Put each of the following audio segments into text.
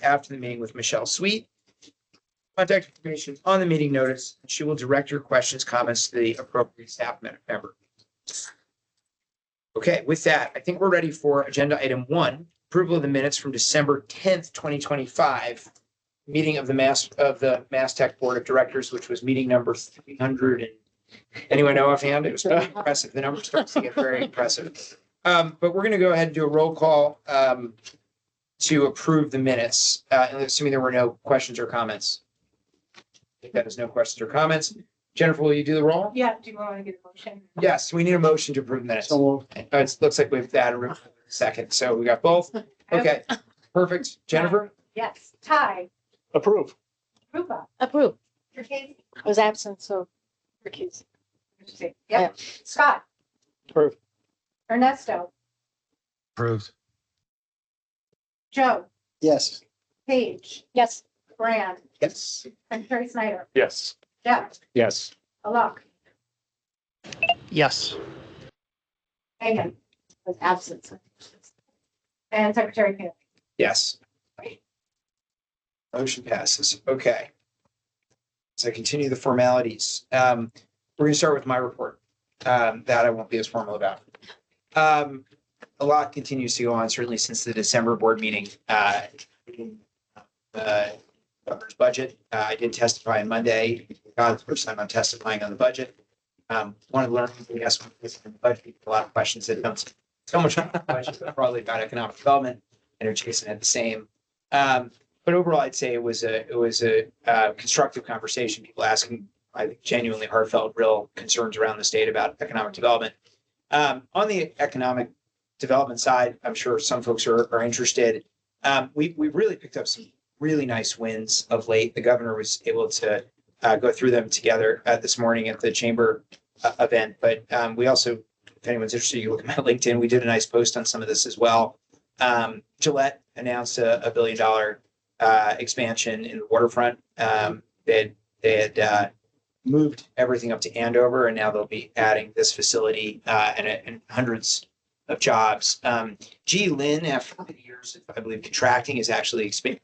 after the meeting with Michelle Sweet. Contact information on the meeting notice. She will direct your questions, comments to the appropriate staff member. Okay, with that, I think we're ready for agenda item 1, approval of the minutes from December 10th, 2025, meeting of the MassTech Board of Directors, which was meeting number 300. And anyone know offhand? It was impressive. The number starts to get very impressive. But we're going to go ahead and do a roll call to approve the minutes, assuming there were no questions or comments. I think that is no questions or comments. Jennifer, will you do the roll? Yeah, do you want to get a motion? Yes, we need a motion to approve minutes. It looks like we've had a second, so we got both. Okay, perfect. Jennifer? Yes. Ty? Approve. Rupa? Approve. Katie? I was absent, so recuse. Yep. Scott? Approve. Ernesto? Approved. Joe? Yes. Paige? Yes. Brand? Yes. Secretary Snyder? Yes. Jeff? Yes. Alok? Yes. Megan? I was absent. And Secretary Paley? Yes. Motion passes. Okay. So continue the formalities. We're going to start with my report. That I won't be as formal about. A lot continues to go on, certainly since the December board meeting. Governor's budget. I did testify on Monday. The first time I'm testifying on the budget. One of the learnings, I guess, with the budget, a lot of questions that don't so much on the budget, but probably about economic development, and Jason had the same. But overall, I'd say it was a constructive conversation. People asking, I think, genuinely heartfelt, real concerns around the state about economic development. On the economic development side, I'm sure some folks are interested. We really picked up some really nice wins of late. The governor was able to go through them together this morning at the chamber event. But we also, if anyone's interested, you look at my LinkedIn. We did a nice post on some of this as well. Gillette announced a $1 billion expansion in the waterfront. They had moved everything up to Andover, and now they'll be adding this facility and hundreds of jobs. GE Lynn, after many years, I believe, contracting, is actually expanding.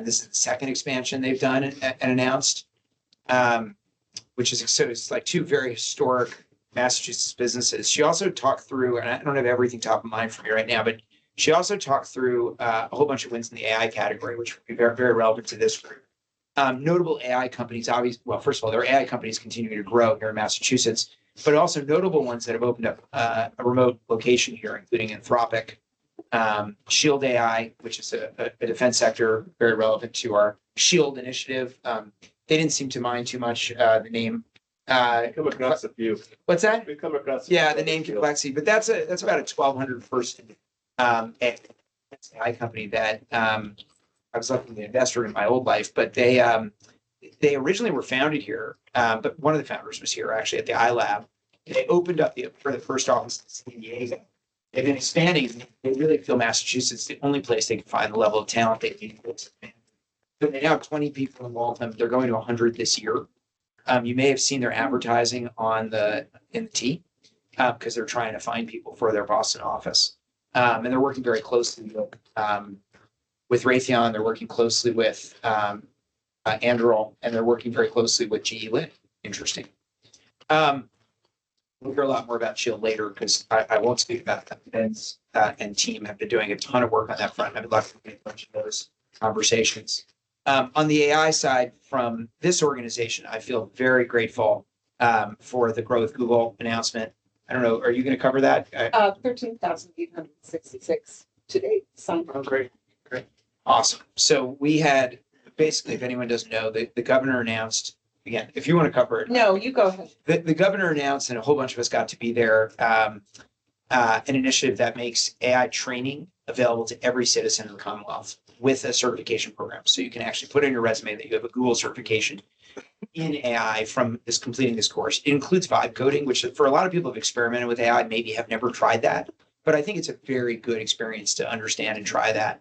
This is the second expansion they've done and announced, which is so it's like two very historic Massachusetts businesses. She also talked through, and I don't have everything top of mind for me right now, but she also talked through a whole bunch of wins in the AI category, which would be very, very relevant to this group. Notable AI companies, obviously, well, first of all, there are AI companies continuing to grow here in Massachusetts, but also notable ones that have opened up a remote location here, including Anthropic, Shield AI, which is a defense sector very relevant to our Shield initiative. They didn't seem to mind too much the name. Come across a few. What's that? We come across. Yeah, the name complexity, but that's about a 1,200 person AI company that I was lucky to be an investor in my old life, but they originally were founded here, but one of the founders was here actually at the iLab. They opened up for the first office in San Diego. They've been expanding. They really feel Massachusetts is the only place they can find the level of talent they need. So they now have 20 people involved. They're going to 100 this year. You may have seen their advertising in the T because they're trying to find people for their Boston office. And they're working very closely with Raytheon. They're working closely with Anduril, and they're working very closely with GE Lynn. Interesting. We'll hear a lot more about Shield later because I won't speak about that. Vince and team have been doing a ton of work on that front. I've been lucky to make a bunch of those conversations. On the AI side, from this organization, I feel very grateful for the Grow with Google announcement. I don't know, are you going to cover that? 13,866 to date signed. Oh, great. Awesome. So we had, basically, if anyone doesn't know, the governor announced, again, if you want to cover it. No, you go ahead. The governor announced, and a whole bunch of us got to be there, an initiative that makes AI training available to every citizen in the Commonwealth with a certification program. So you can actually put in your resume that you have a Google certification in AI from completing this course. It includes vibe coding, which for a lot of people have experimented with AI, maybe have never tried that. But I think it's a very good experience to understand and try that.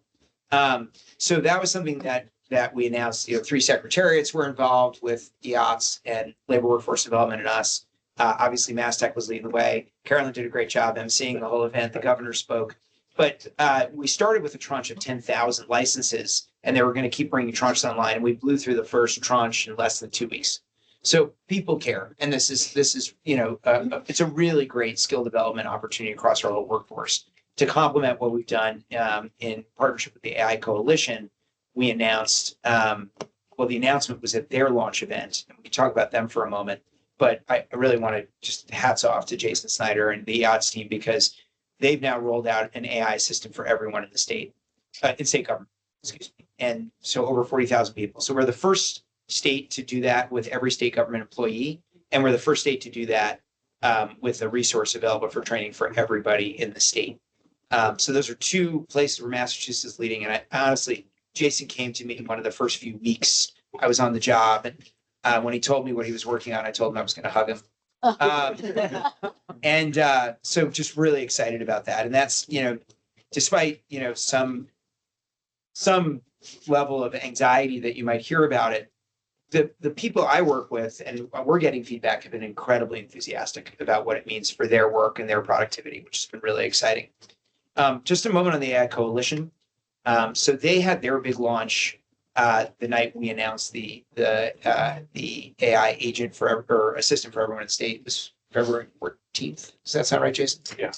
So that was something that we announced. 3 secretariats were involved with EOTS and Labor Workforce Development and us. Obviously, MassTech was leading the way. Carolyn did a great job emceeing the whole event. The governor spoke. But we started with a tranche of 10,000 licenses, and they were going to keep bringing tranches online. And we blew through the first tranche in less than 2 weeks. So people care, and this is it's a really great skill development opportunity across our whole workforce. To complement what we've done in partnership with the AI Coalition, we announced. The announcement was at their launch event, and we can talk about them for a moment. But I really want to just hats off to Jason Snyder and the odds team, because they've now rolled out an AI system for everyone in the state, in state government, excuse me. And so over 40,000 people. So we're the first state to do that with every state government employee. And we're the first state to do that with a resource available for training for everybody in the state. So those are two places where Massachusetts is leading. And I honestly, Jason came to me in one of the first few weeks I was on the job. And when he told me what he was working on, I told him I was going to hug him. So just really excited about that. And that's, despite, some level of anxiety that you might hear about it, the people I work with and we're getting feedback have been incredibly enthusiastic about what it means for their work and their productivity, which has been really exciting. Just a moment on the AI Coalition. So they had their big launch the night we announced the AI agent or assistant for everyone in the state. It was February 14th. Does that sound right, Jason? Yeah.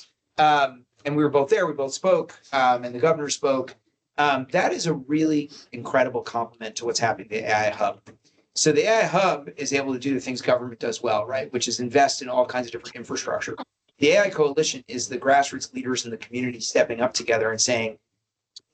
And we were both there. We both spoke, and the governor spoke. That is a really incredible compliment to what's happening at the AI Hub. So the AI Hub is able to do the things government does well, right? Which is invest in all kinds of different infrastructure. The AI Coalition is the grassroots leaders in the community stepping up together and saying,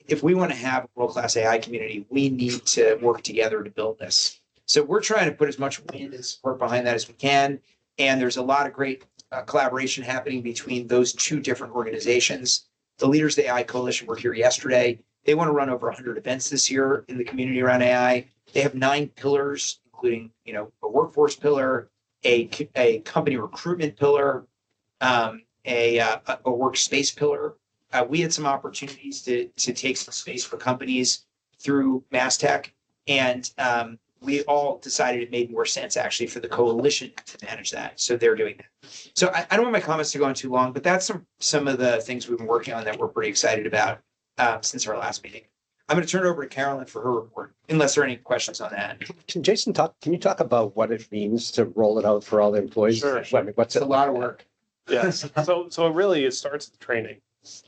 if we want to have a world-class AI community, we need to work together to build this. So we're trying to put as much wind and support behind that as we can. And there's a lot of great collaboration happening between those two different organizations. The leaders of the AI Coalition were here yesterday. They want to run over 100 events this year in the community around AI. They have 9 pillars, including, a workforce pillar, a company recruitment pillar, a workspace pillar. We had some opportunities to take some space for companies through MassTech, and we all decided it made more sense actually for the coalition to manage that. So they're doing that. So I don't want my comments to go on too long, but that's some of the things we've been working on that we're pretty excited about since our last meeting. I'm going to turn it over to Carolyn for her report, unless there are any questions on that. Can you talk about what it means to roll it out for all the employees? Sure. I mean, what's It's a lot of work. Yes. So really it starts with training,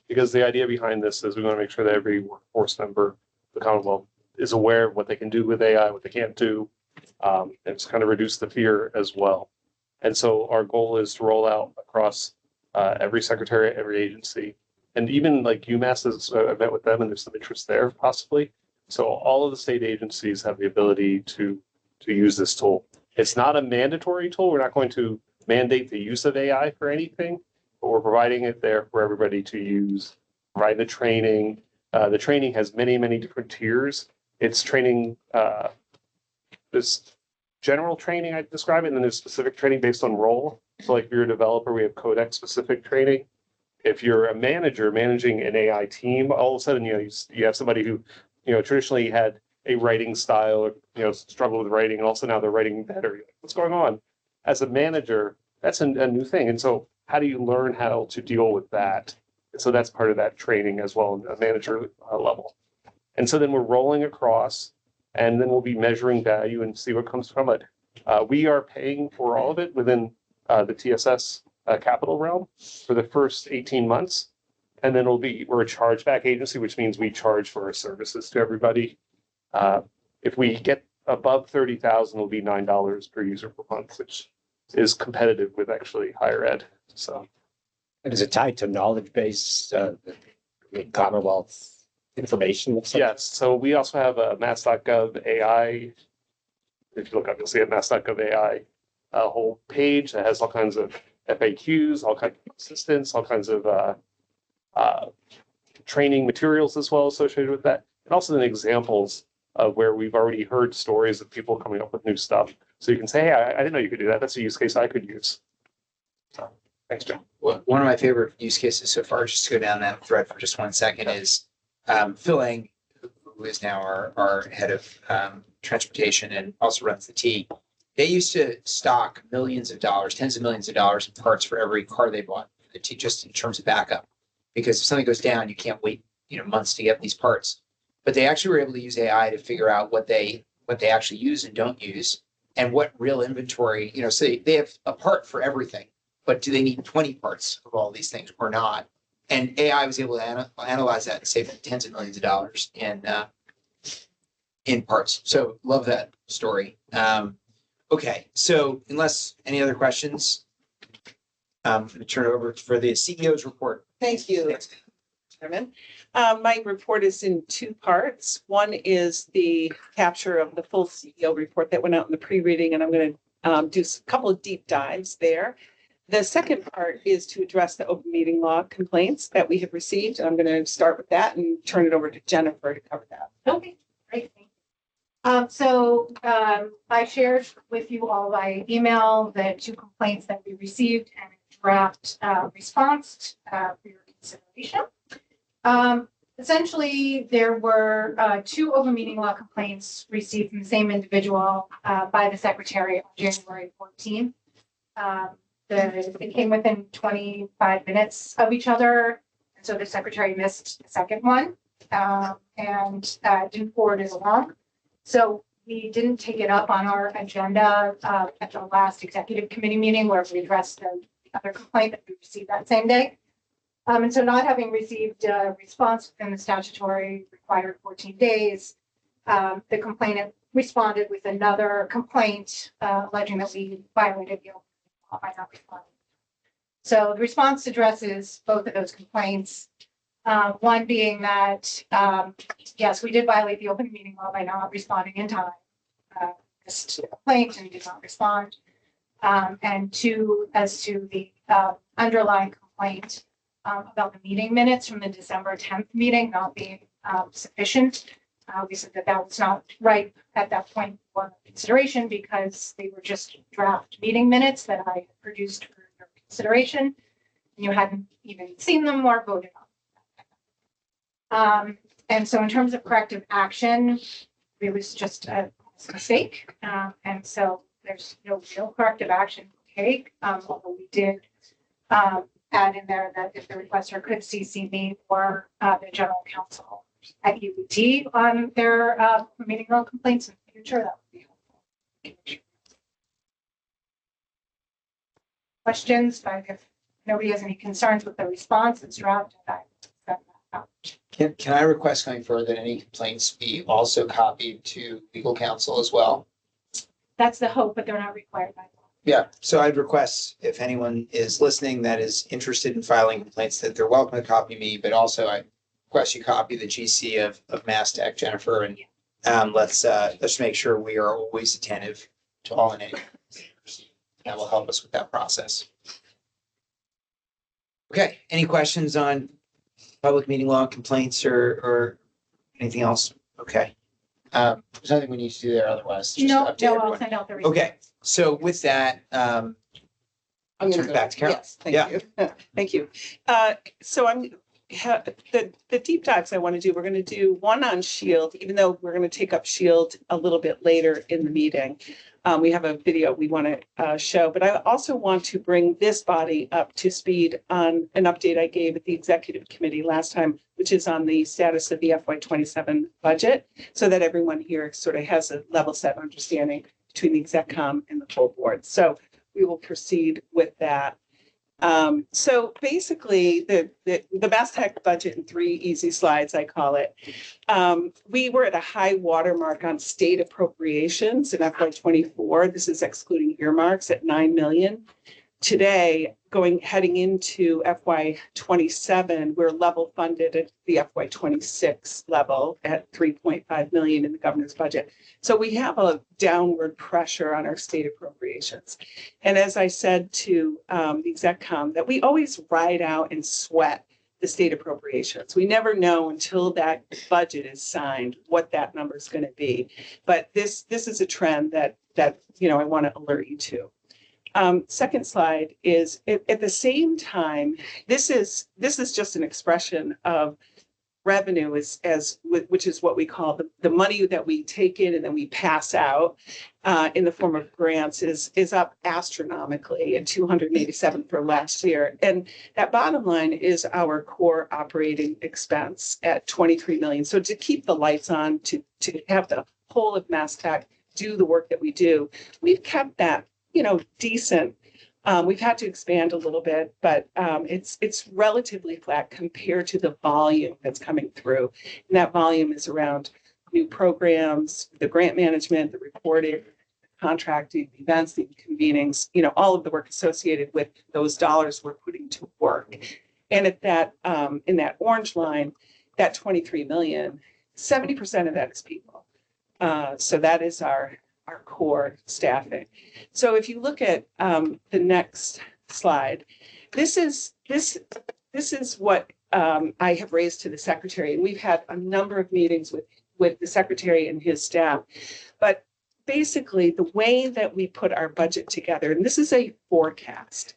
because the idea behind this is we want to make sure that every workforce member of the Commonwealth is aware of what they can do with AI, what they can't do, and it's kind of reduce the fear as well. And so our goal is to roll out across every secretariat, every agency, and even like UMass is, I met with them and there's some interest there possibly. So all of the state agencies have the ability to use this tool. It's not a mandatory tool. We're not going to mandate the use of AI for anything, but we're providing it there for everybody to use, provide the training. The training has many, many different tiers. It's training, this general training, I describe it, and then there's specific training based on role. So like if you're a developer, we have Codex specific training. If you're a manager managing an AI team, all of a sudden, you have somebody who, traditionally had a writing style, struggled with writing, and also now they're writing better. What's going on? As a manager, that's a new thing. And so how do you learn how to deal with that? And so that's part of that training as well, at a manager level. And so then we're rolling across, and then we'll be measuring value and see what comes from it. We are paying for all of it within the TSS capital realm for the first 18 months. And then we're a chargeback agency, which means we charge for our services to everybody. If we get above 30,000, it'll be $9 per user per month, which is competitive with actually higher ed. So, And is it tied to knowledge base, Commonwealth information? yes. So we also have a mass.gov AI. If you look up, you'll see a mass.gov AI whole page that has all kinds of FAQs, all kinds of assistance, all kinds of training materials as well associated with that. And also then examples of where we've already heard stories of people coming up with new stuff. So you can say, hey, I didn't know you could do that. That's a use case I could use. So, thanks, John. One of my favorite use cases so far, just to go down that thread for just 1 second, is Phil Eng, who is now our head of transportation and also runs the T. They used to stock millions of dollars, tens of millions of dollars in parts for every car they bought, just in terms of backup. because if something goes down, you can't wait, months to get these parts. But they actually were able to use AI to figure out what they actually use and don't use, and what real inventory, so they have a part for everything, but do they need 20 parts of all these things or not? And AI was able to analyze that and save tens of millions of dollars in parts. So love that story. Okay, so unless any other questions, I'm going to turn it over for the CEO's report. Thank you, Chairman. My report is in two parts. One is the capture of the full CEO report that went out in the pre-reading, and I'm going to do a couple of deep dives there. The second part is to address the open meeting law complaints that we have received. I'm going to start with that and turn it over to Jennifer to cover that. Okay, great. Thank you. I shared with you all by email the 2 complaints that we received and a draft response for your consideration. Essentially, there were 2 open meeting law complaints received from the same individual by the secretary on January 14th. They came within 25 minutes of each other, and so the secretary missed the second one and didn't forward it along. So we didn't take it up on our agenda at the last executive committee meeting where we addressed the other complaint that we received that same day. And so not having received a response within the statutory required 14 days, the complainant responded with another complaint alleging that we violated the open meeting law by not responding. So the response addresses both of those complaints. One being that, yes, we did violate the open meeting law by not responding in time. Missed the complaint and did not respond. And 2, as to the underlying complaint about the meeting minutes from the December 10th meeting not being sufficient. We said that was not right at that point for consideration because they were just draft meeting minutes that I had produced for your consideration. And you hadn't even seen them or voted on. And so in terms of corrective action, it was just a mistake. And so there's no real corrective action to take, although we did add in there that if the requester could CC me or the general counsel at UBT on their meeting law complaints in the future, that would be helpful. Questions? But if nobody has any concerns with the response, it's drafted. I sent that out. Can I request going further that any complaints be also copied to legal counsel as well? That's the hope, but they're not required by law. Yeah, so I'd request if anyone is listening that is interested in filing complaints that they're welcome to copy me, but also I request you copy the GC of MassTech, Jennifer, and let's make sure we are always attentive to all and any. That will help us with that process. Okay, any questions on public meeting law complaints or anything else? Okay. There's nothing we need to do there otherwise. Just No, update I'll everyone. send out the response. Okay, so with that, I'm going turn it back to Carolyn. Yes, thank you. Thank you. So the deep dives I want to do, we're going to do one on Shield, even though we're going to take up Shield a little bit later in the meeting. We have a video we want to show, but I also want to bring this body up to speed on an update I gave at the executive committee last time, which is on the status of the FY27 budget, so that everyone here sort of has a level set understanding between the execcom and the full board. So we will proceed with that. So basically the MassTech budget in 3 easy slides, I call it. We were at a high watermark on state appropriations in FY24. This is excluding earmarks at 9 million. Today, heading into FY27, we're level funded at the FY26 level at 3.5 million in the governor's budget. So we have a downward pressure on our state appropriations. And as I said to the execcom, that we always ride out and sweat the state appropriations. We never know until that budget is signed what that number is going to be. But this is a trend that I want to alert you to. Second slide is at the same time, this is just an expression of revenue which is what we call the money that we take in and then we pass out in the form of grants is up astronomically at 287 for last year. And that bottom line is our core operating expense at 23 million. So to keep the lights on, to have the whole of MassTech do the work that we do, we've kept that, decent. We've had to expand a little bit, but it's relatively flat compared to the volume that's coming through. And that volume is around new programs, the grant management, the reporting, contracting, the events, the convenings, all of the work associated with those dollars we're putting to work. And at that, in that orange line, that 23 million, 70% of that is people. So that is our core staffing. So if you look at the next slide, this is what I have raised to the secretary, and we've had a number of meetings with the secretary and his staff. But basically, the way that we put our budget together, and this is a forecast,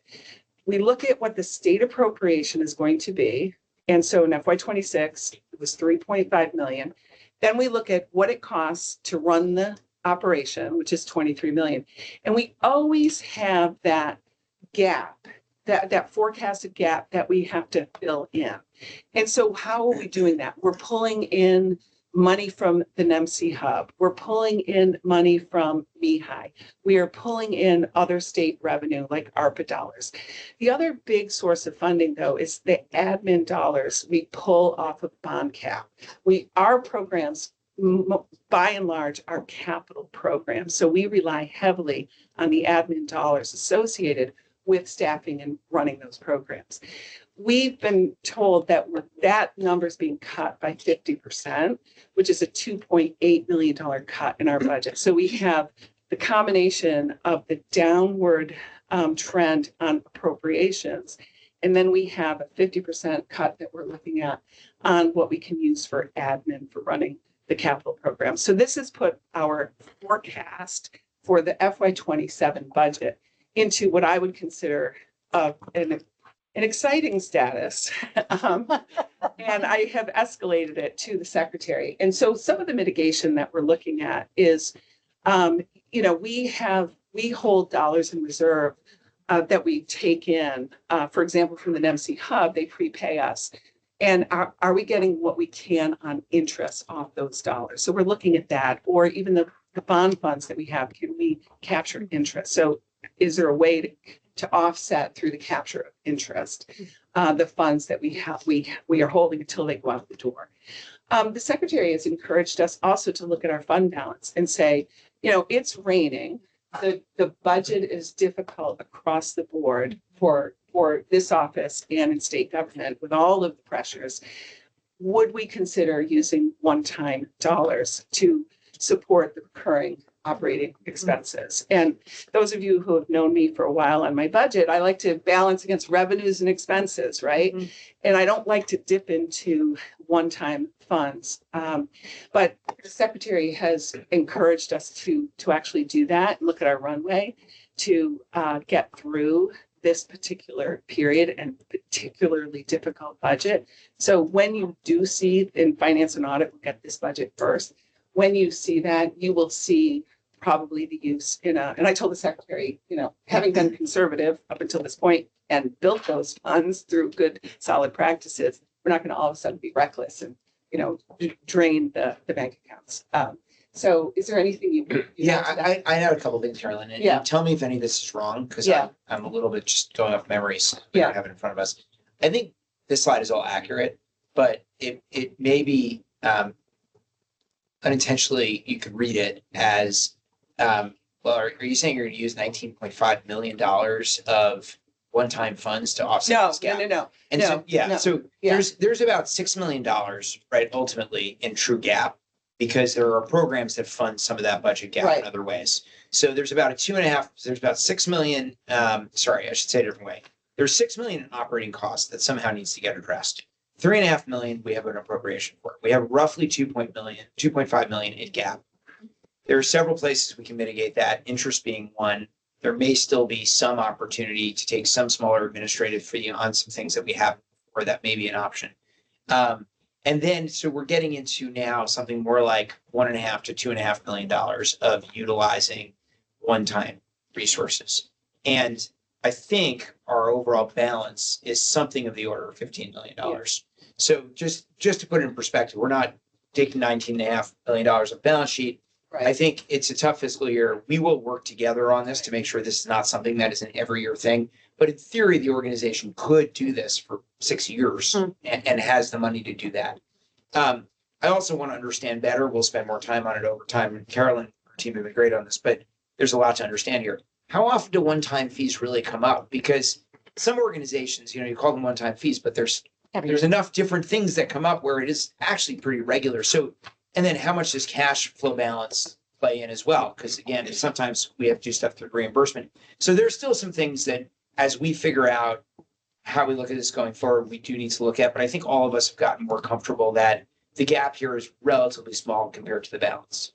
we look at what the state appropriation is going to be. And so in FY26, it was 3.5 million. Then we look at what it costs to run the operation, which is 23 million. And we always have that gap, that forecasted gap that we have to fill in. And so how are we doing that? We're pulling in money from the NEMC hub. We're pulling in money from MIHI. We are pulling in other state revenue like ARPA dollars. The other big source of funding, though, is the admin dollars we pull off of bond cap. Our programs, by and large, are capital programs. So we rely heavily on the admin dollars associated with staffing and running those programs. We've been told that that number is being cut by 50%, which is a $2.8 million cut in our budget. So we have the combination of the downward trend on appropriations, and then we have a 50% cut that we're looking at on what we can use for admin for running the capital program. So this has put our forecast for the FY27 budget into what I would consider an exciting status. And I have escalated it to the secretary. And so some of the mitigation that we're looking at is, we hold dollars in reserve that we take in, for example, from the NEMC hub, they prepay us. And are we getting what we can on interest off those dollars? So we're looking at that, or even the bond funds that we have, can we capture interest? So is there a way to offset through the capture of interest, the funds that we are holding until they go out the door? The secretary has encouraged us also to look at our fund balance and say, it's raining. The budget is difficult across the board for this office and in state government with all of the pressures. Would we consider using one-time dollars to support the recurring operating expenses? And those of you who have known me for a while on my budget, I like to balance against revenues and expenses, right? Mm-hmm. And I don't like to dip into one-time funds. But the secretary has encouraged us to actually do that and look at our runway to get through this particular period and particularly difficult budget. So when you do see in finance and audit, look at this budget first. When you see that, you will see probably the use and I told the secretary, having been conservative up until this point and built those funds through good, solid practices, we're not going to all of a sudden be reckless and, drain the bank accounts. So is there anything you Yeah, I had a couple of things, Carolyn, and tell me if any of this is wrong, because I'm a little bit just going off memories we don't have it in front of us. I think this slide is all accurate, but it may be unintentionally, you could read it as, well, are you saying you're going to use $19.5 million of one-time funds to offset this gap? No. And so there's about $6 million, right, ultimately in true gap, because there are programs that fund some of that budget gap in other ways. So there's about there's about 6 million, sorry, I should say it a different way. There's 6 million in operating costs that somehow needs to get addressed. 3.5 million, we have an appropriation for. We have roughly 2.5 million in gap. There are several places we can mitigate that, interest being one. There may still be some opportunity to take some smaller administrative fee on some things that we have, or that may be an option. And And then, so we're getting into now something more like $1.5 to $2.5 million of utilizing one-time resources. And I think our overall balance is something of the order of $15 million. So just to put it in perspective, we're not taking $19.5 million of balance sheet. I think it's a tough fiscal year. We will work together on this to make sure this is not something that is an every year thing. But in theory, the organization could do this for 6 years and has the money to do that. I also want to understand better. We'll spend more time on it over time. And Carolyn, our team have been great on this, but there's a lot to understand here. How often do one-time fees really come up? Because some organizations, you call them one-time fees, but there's enough different things that come up where it is actually pretty regular. So, and then how much does cash flow balance play in as well? Because again, sometimes we have to do stuff through reimbursement. So there's still some things that as we figure out how we look at this going forward, we do need to look at, but I think all of us have gotten more comfortable that the gap here is relatively small compared to the balance.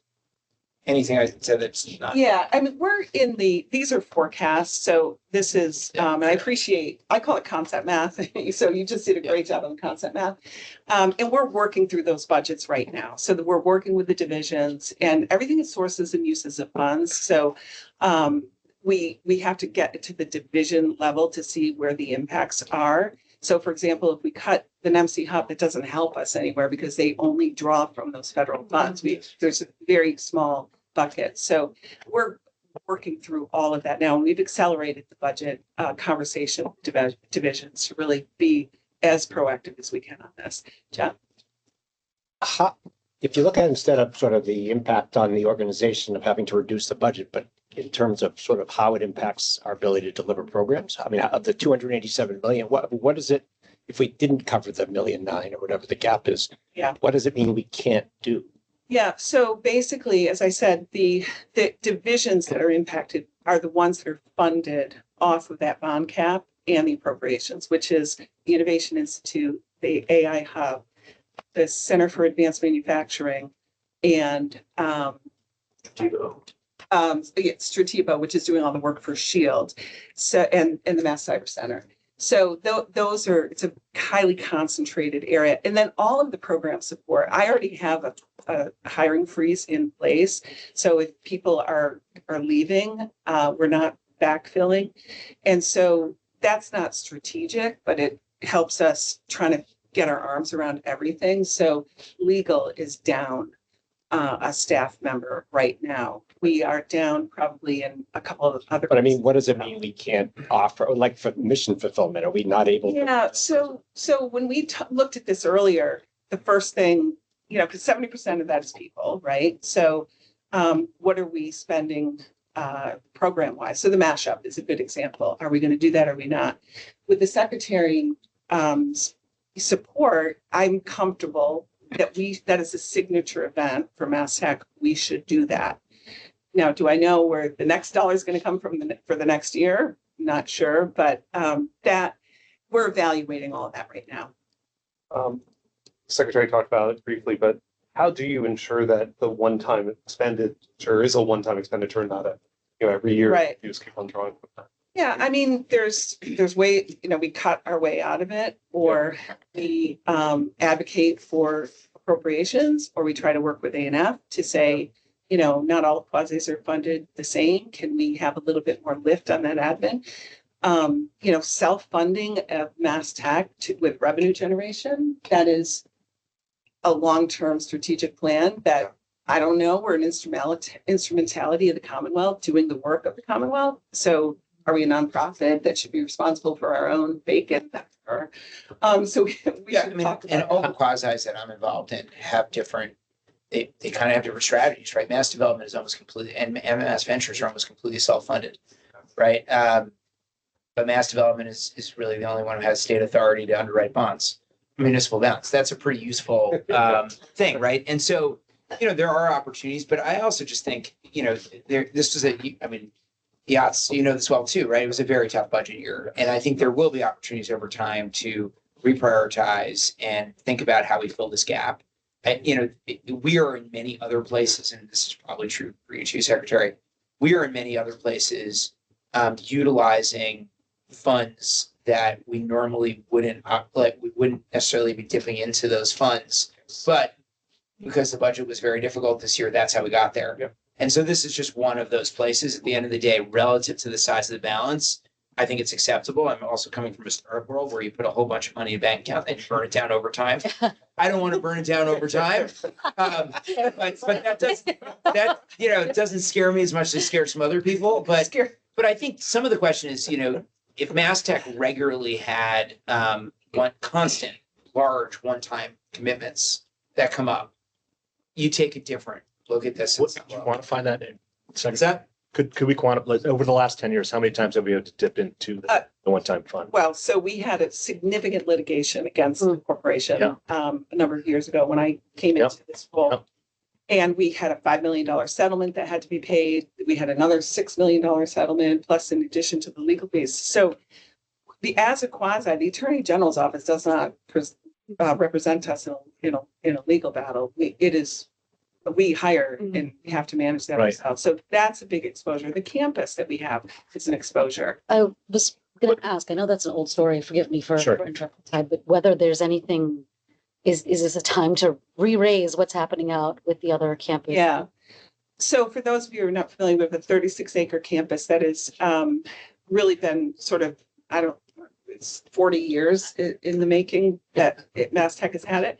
Anything I said that's not? Yeah, I mean, these are forecasts, so this is, and I call it concept math. So you just did a great job on concept math. And we're working through those budgets right now. So that we're working with the divisions and everything is sources and uses of funds. So we have to get to the division level to see where the impacts are. So for example, if we cut the NEMC hub, it doesn't help us anywhere because they only draw from those federal funds. There's a very small bucket. So we're working through all of that now. And we've accelerated the budget conversation with divisions to really be as proactive as we can on this. Jeff? If you look at instead of sort of the impact on the organization of having to reduce the budget, but in terms of sort of how it impacts our ability to deliver programs, I mean, of the 287 million, what is it if we didn't cover the $1.9 million or whatever the gap is? Yeah. What does it mean we can't do? Yeah, so basically, as I said, the divisions that are impacted are the ones that are funded off of that bond cap and the appropriations, which is the Innovation Institute, the AI Hub, the Center for Advanced Manufacturing, and Stratebo, which is doing all the work for SHIELD, so and the Mass Cyber Center. So those are, it's a highly concentrated area. And then all of the program support, I already have a hiring freeze in place. So if people are leaving, we're not backfilling. And so that's not strategic, but it helps us trying to get our arms around everything. So legal is down a staff member right now. We are down probably in a couple of other. But I mean, what does it mean we can't offer, like for mission fulfillment? Are we not able? Yeah, so when we looked at this earlier, the first thing, because 70% of that is people, right? So what are we spending program wise? So the mashup is a good example. Are we going to do that? Or are we not? With the secretary support, I'm comfortable that is a signature event for MassTech. We should do that. Now, do I know where the next dollar is going to come from for the next year? Not sure, but that we're evaluating all of that right now. Secretary talked about it briefly, but how do you ensure that the one-time expenditure is a one-time expenditure, not every year? Right. You just keep on drawing from that. Yeah, I mean, there's way, we cut our way out of it, or we advocate for appropriations, or we try to work with A&F to say, not all quasis are funded the same. Can we have a little bit more lift on that admin? Self-funding of MassTech with revenue generation, that is a long-term strategic plan that I don't know. We're an instrumentality of the Commonwealth doing the work of the Commonwealth. So are we a nonprofit that should be responsible for our own bacon? So we should talk about and all the quasis that I'm involved in have different, they kind of have different strategies, right? Mass development is almost completely, and Mass ventures are almost completely self-funded, right? But mass development is really the only one who has state authority to underwrite bonds, municipal bonds. That's a pretty useful thing, right? And so, there are opportunities, but I also just think, this was yachts, this well too, right? It was a very tough budget year. And I think there will be opportunities over time to reprioritize and think about how we fill this gap. We are in many other places, and this is probably true for you too, Secretary. We are in many other places utilizing funds that we normally wouldn't, like, we wouldn't necessarily be dipping into those funds. But because the budget was very difficult this year, that's how we got there. Yep. And so this is just one of those places. At the end of the day, relative to the size of the balance, I think it's acceptable. I'm also coming from a startup world where you put a whole bunch of money in a bank account and you burn it down over time. I don't want to burn it down over time. But that, you know, it doesn't scare me as much as it scares some other people. But I think some of the question is, you know, if MassTech regularly had one constant, large, one-time commitments that come up, you take a different look at this. What, could you quantify that in Is seconds? that? Could we quantify, over the last 10 years, how many times have we had to dip into the one-time fund? Well, so we had a significant litigation against the corporation Yeah. a number of years ago when I came Yep. into this role. Yep. And we had a $5 million settlement that had to be paid. We had another $6 million settlement, plus in addition to the legal fees. So as a quasi, the Attorney General's office does not represent us in a legal battle. We hire and we have to manage that Right. ourselves. So that's a big exposure. The campus that we have is an exposure. I was gonna ask, I know that's an old story, forgive me for Sure. interrupting time, but whether there's anything, is this a time to re-raise what's happening out with the other campus? Yeah. So for those of you who are not familiar with the 36-acre campus, that is really been sort of, it's 40 years in the making that MassTech has had it.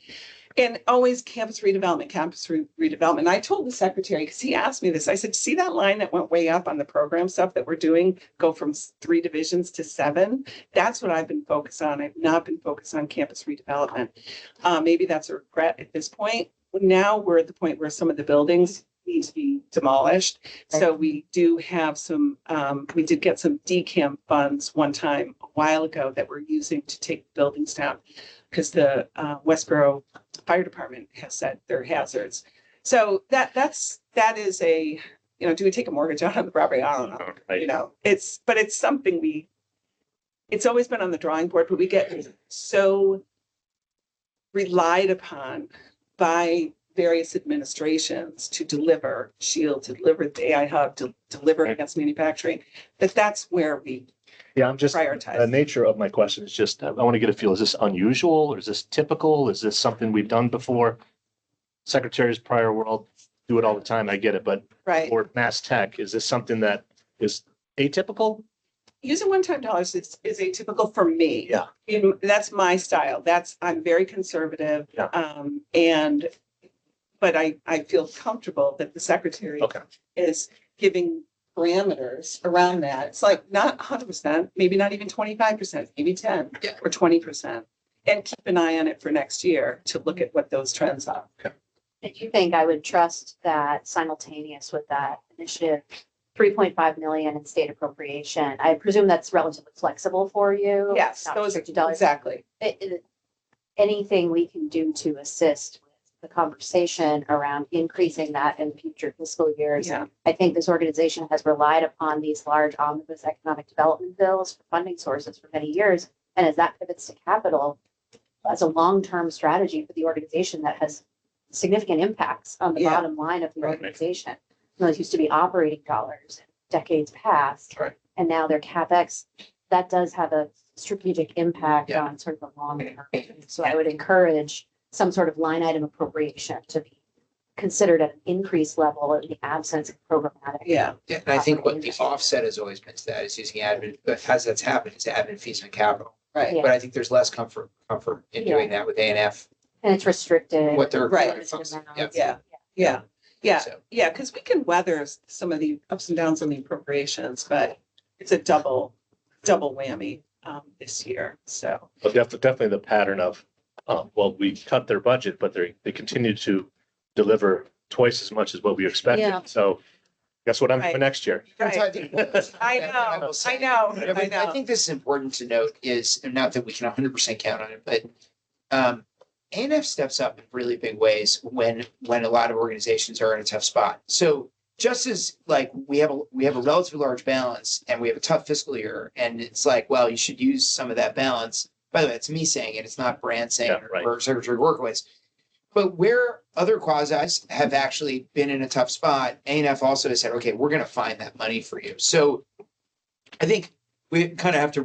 And always campus redevelopment. And I told the secretary, because he asked me this, I said, see that line that went way up on the program stuff that we're doing, go from 3 divisions to 7? That's what I've been focused on. I've not been focused on campus redevelopment. Maybe that's a regret at this point. Now we're at the point where some of the buildings need to be demolished. So we do have some, we did get some DCAM funds one time a while ago that we're using to take buildings down, because the Westboro Fire Department has said they're hazards. So that is a, you know, do we take a mortgage out on the property? I don't know. Right. You know, it's something it's always been on the drawing board, but we get so relied upon by various administrations to deliver SHIELD, to deliver the AI hub, to deliver Right. against manufacturing, that's where we Yeah, I'm just, the prioritize. nature of my question is just, I want to get a feel, is this unusual or is this typical? Is this something we've done before? Secretary's prior world, do it all the time, I get it, but Right. for MassTech, is this something that is atypical? Using one-time dollars is atypical for me. Yeah. That's my style. I'm very conservative. Yeah. But I feel comfortable that the secretary Okay. is giving parameters around that. It's like not 100%, maybe not even 25%, maybe 10 Yeah. or 20%. And keep an eye on it for next year to look at what those trends are. Do you think I would trust that simultaneous with that initiative, 3.5 million in state appropriation? I presume that's relatively flexible for you. Yes, not those, restricted dollars. exactly. Anything we can do to assist with the conversation around increasing that in future fiscal years. Yeah. I think this organization has relied upon these large omnibus economic development bills for funding sources for many years. And as that pivots to capital, that's a long-term strategy for the organization that has significant impacts on the Yeah. bottom line of the Right. organization. Those used to be operating dollars in decades past. Right. And now they're CapEx. That does have a strategic impact Yeah. on sort of the long term. So I would encourage some sort of line item appropriation to be considered at an increased level in the absence of programmatic. Yeah. Yeah, and I think what the offset has always been to that is using admin, but as that's happened, it's admin fees on capital. Right. Yeah. But I think there's less comfort in doing that with A&F, And it's restricted. what they're. Right. limited funds. amounts. Yep. Yeah. Yeah. Yeah. So, Yeah. Because we can weather some of the ups and downs on the appropriations, but it's a double whammy this year. So. But definitely the pattern of, well, we cut their budget, but they continue to deliver twice as much as what we Yeah. expected. So guess what I'm Right. doing next year? Right. I will know. say. I know. Yeah, but I think this is important to note is, and not that we can 100% count on it, but A&F steps up in really big ways when a lot of organizations are in a tough spot. So just as like we have a relatively large balance and we have a tough fiscal year, and it's like, well, you should use some of that balance. By the way, it's me saying it. It's not Brand saying Yeah, it right. or Secretary Workowitz. But where other quasis have actually been in a tough spot, A&F also has said, okay, we're going to find that money for you. So I think we kind of have to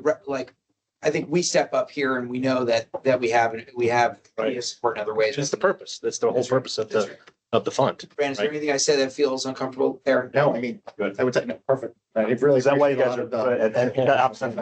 I think we step up here and we know that we have Right. support in other ways. That's the purpose. That's the whole purpose of the fund. Brandon, is there anything I said that feels uncomfortable there? No, I mean, I would say, no, perfect. It really. Is that why you guys appreciate are a lot of the- absent?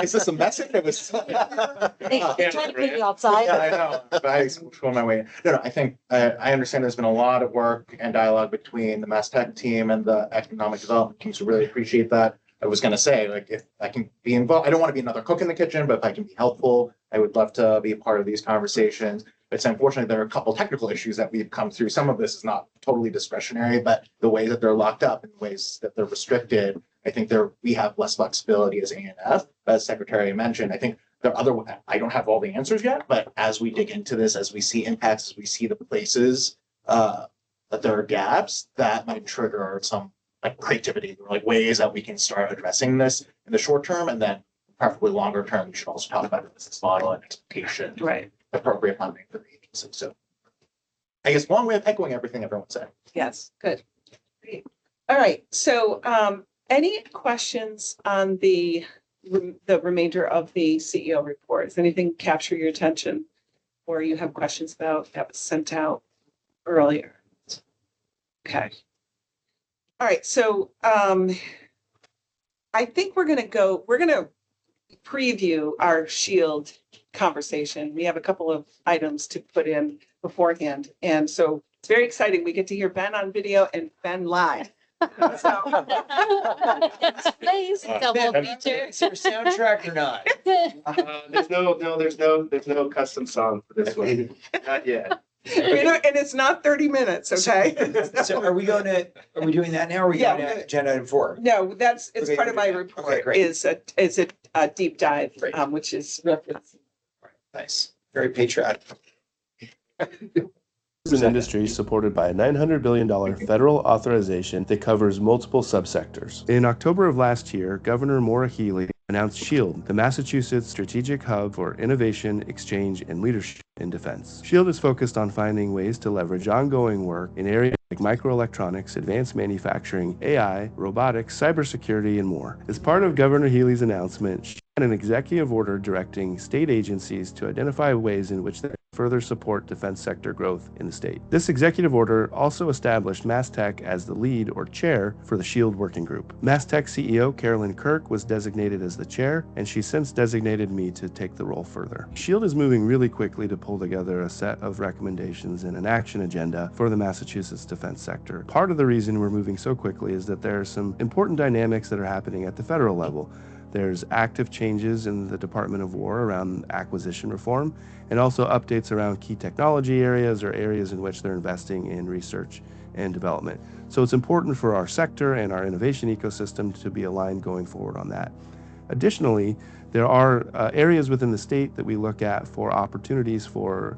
Is this a message? It was. They try to put you outside. Yeah, I know, but I swore my way. No, I think, I understand there's been a lot of work and dialogue between the MassTech team and the economic development team, so really appreciate that. I was gonna say, like, if I can be involved, I don't want to be another cook in the kitchen, but if I can be helpful, I would love to be a part of these conversations. It's unfortunate there are a couple technical issues that we've come through. Some of this is not totally discretionary, but the way that they're locked up and ways that they're restricted, I think we have less flexibility as A&F. As Secretary mentioned, I think there are I don't have all the answers yet, but as we dig into this, as we see impacts, as we see the places that there are gaps, that might trigger some like creativity or like ways that we can start addressing this in the short term, and then preferably longer term, we should also talk about the business model and expectation, Right. appropriate funding for the agency. So I guess one way of echoing everything everyone said. Yes, good. Great. All right, so any questions on the remainder of the CEO report? Does anything capture your attention or you have questions about that was sent out earlier? Okay. All right, so I think we're gonna preview our SHIELD conversation. We have a couple of items to put in beforehand. And so it's very exciting. We get to hear Ben on video and Ben live. So, Please, double feature. Is there a soundtrack or not? There's no custom song for this one. Not yet. and it's not 30 minutes, okay? So are we doing that now? Or are we Yeah, going to agenda item 4? No, it's Okay, part of my okay, report great. is a deep dive, Great. which is referenced. Nice. Very patriotic. An industry supported by a $900 billion federal authorization that covers multiple subsectors. In October of last year, Governor Maura Healey announced SHIELD, the Massachusetts Strategic Hub for Innovation, Exchange, and Leadership in Defense. SHIELD is focused on finding ways to leverage ongoing work in areas like microelectronics, advanced manufacturing, AI, robotics, cybersecurity, and more. As part of Governor Healey's announcement, she had an executive order directing state agencies to identify ways in which they further support defense sector growth in the state. This executive order also established MassTech as the lead or chair for the SHIELD working group. MassTech CEO Carolyn Kirk was designated as the chair, and she since designated me to take the role further. SHIELD is moving really quickly to pull together a set of recommendations and an action agenda for the Massachusetts defense sector. Part of the reason we're moving so quickly is that there are some important dynamics that are happening at the federal level. There's active changes in the Department of War around acquisition reform, and also updates around key technology areas or areas in which they're investing in research and development. So it's important for our sector and our innovation ecosystem to be aligned going forward on that. Additionally, there are areas within the state that we look at for opportunities for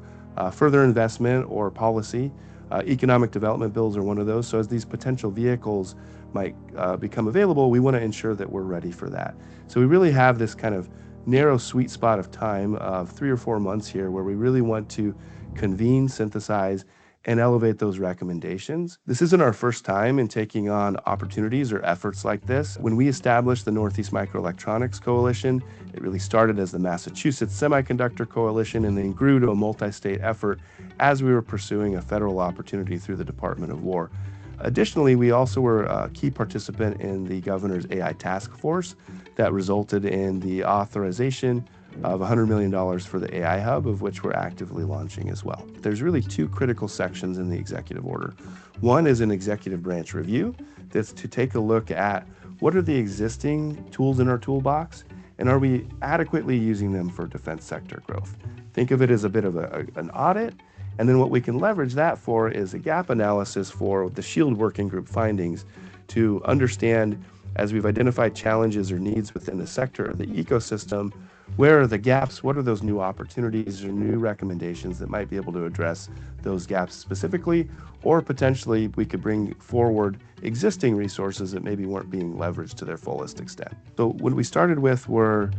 further investment or policy. Economic development bills are one of those. So as these potential vehicles might become available, we want to ensure that we're ready for that. So we really have this kind of narrow sweet spot of time of 3 or 4 months here where we really want to convene, synthesize, and elevate those recommendations. This isn't our first time in taking on opportunities or efforts like this. When we established the Northeast Microelectronics Coalition, it really started as the Massachusetts Semiconductor Coalition and then grew to a multi-state effort as we were pursuing a federal opportunity through the Department of War. Additionally, we also were a key participant in the governor's AI task force that resulted in the authorization of $100 million for the AI Hub, of which we're actively launching as well. There's really 2 critical sections in the executive order. One is an executive branch review that's to take a look at what are the existing tools in our toolbox and are we adequately using them for defense sector growth. Think of it as a bit of an audit, and then what we can leverage that for is a gap analysis for the SHIELD working group findings to understand, as we've identified challenges or needs within the sector or the ecosystem, where are the gaps, what are those new opportunities or new recommendations that might be able to address those gaps specifically, or potentially we could bring forward existing resources that maybe weren't being leveraged to their fullest extent. So what we started with were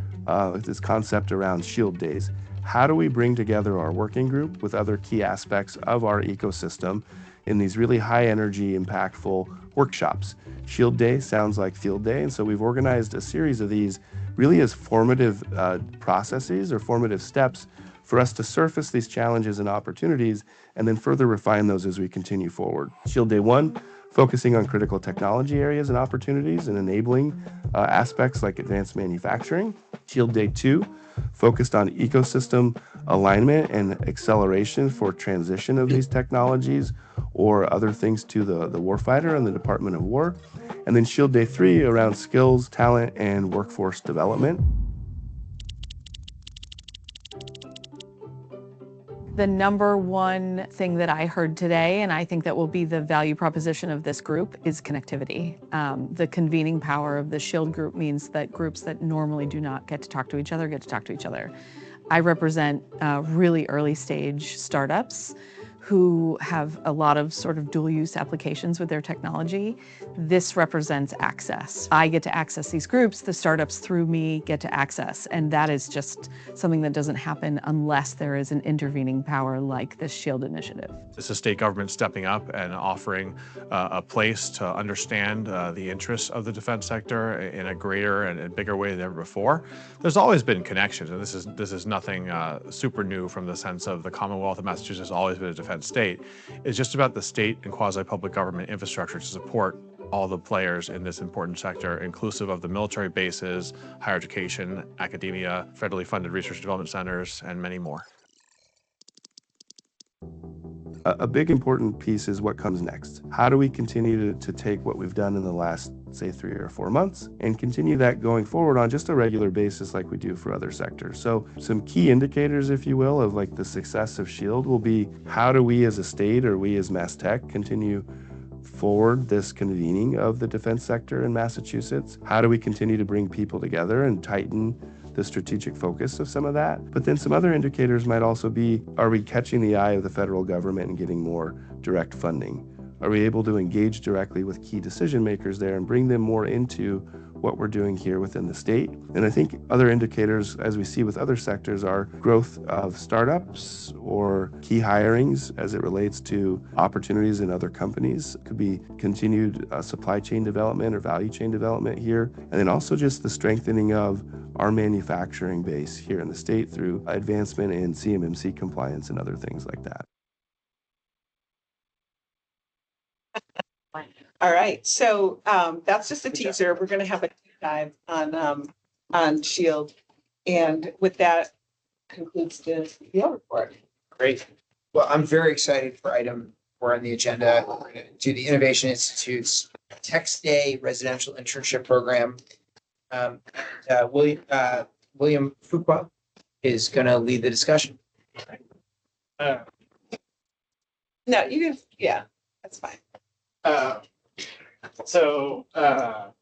this concept around SHIELD days. How do we bring together our working group with other key aspects of our ecosystem in these really high energy, impactful workshops? SHIELD Day sounds like field day, and so we've organized a series of these really as formative processes or formative steps for us to surface these challenges and opportunities and then further refine those as we continue forward. Shield Day 1, focusing on critical technology areas and opportunities and enabling aspects like advanced manufacturing. Shield Day 2, focused on ecosystem alignment and acceleration for transition of these technologies or other things to the warfighter and the Department of War. And then Shield Day 3 around skills, talent, and workforce development. The number one thing that I heard today, and I think that will be the value proposition of this group, is connectivity. The convening power of the SHIELD group means that groups that normally do not get to talk to each other get to talk to each other. I represent really early stage startups who have a lot of sort of dual use applications with their technology. This represents access. I get to access these groups, the startups through me get to access, and that is just something that doesn't happen unless there is an intervening power like this SHIELD initiative. This is state government stepping up and offering a place to understand the interests of the defense sector in a greater and bigger way than ever before. There's always been connections, and this is nothing super new from the sense of the Commonwealth of Massachusetts has always been a defense state. It's just about the state and quasi-public government infrastructure to support all the players in this important sector, inclusive of the military bases, higher education, academia, federally funded research development centers, and many more. A big important piece is what comes next. How do we continue to take what we've done in the last, say, 3 or 4 months and continue that going forward on just a regular basis like we do for other sectors? So some key indicators, if you will, of like the success of SHIELD will be how do we as a state or we as MassTech continue forward this convening of the defense sector in Massachusetts? How do we continue to bring people together and tighten the strategic focus of some of that? But then some other indicators might also be, are we catching the eye of the federal government and getting more direct funding? Are we able to engage directly with key decision makers there and bring them more into what we're doing here within the state? And I think other indicators, as we see with other sectors, are growth of startups or key hirings as it relates to opportunities in other companies. It could be continued supply chain development or value chain development here. And then also just the strengthening of our manufacturing base here in the state through advancement in CMMC compliance and other things like that. All right, so that's just a teaser. We're going to have a deep dive on SHIELD, and with that concludes the CEO report. Great. Well, I'm very excited for item 4 on the agenda. We're going to do the Innovation Institute's Text Day Residential Internship Program. William Fuqua is going to lead the discussion. No, you can, yeah, that's fine.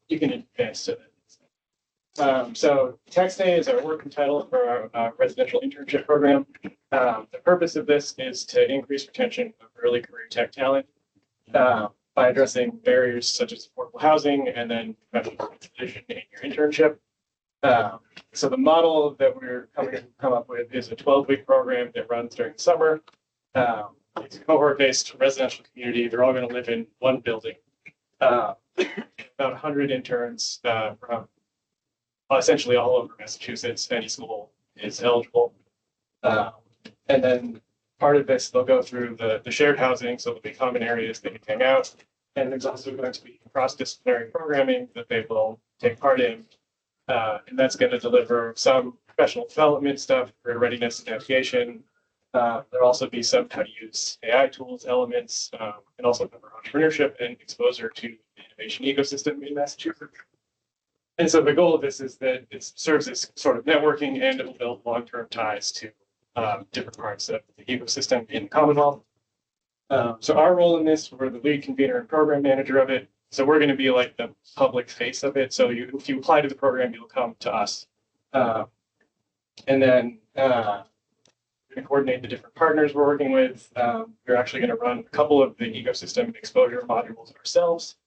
You can advance to it. So Text Day is our working title for our residential internship program. The purpose of this is to increase retention of early career tech talent by addressing barriers such as affordable housing and then professional transition in your internship. So the model that we're come up with is a 12-week program that runs during the summer. It's a cohort-based residential community. They're all going to live in one building. About 100 interns from essentially all over Massachusetts. Any school is eligible. And then part of this, they'll go through the shared housing, so there'll be common areas they can hang out. And there's also going to be cross-disciplinary programming that they will take part in. And that's going to deliver some professional development stuff for readiness and navigation. There'll also be some how to use AI tools, elements, and also cover entrepreneurship and exposure to the innovation ecosystem in Massachusetts. And so the goal of this is that it serves as sort of networking and it will build long-term ties to different parts of the ecosystem in the Commonwealth. So our role in this, we're the lead convener and program manager of it. So we're going to be like the public face of it. So if you apply to the program, you'll come to us. And then we're going to coordinate the different partners we're working with. We're actually going to run a couple of the ecosystem exposure modules ourselves.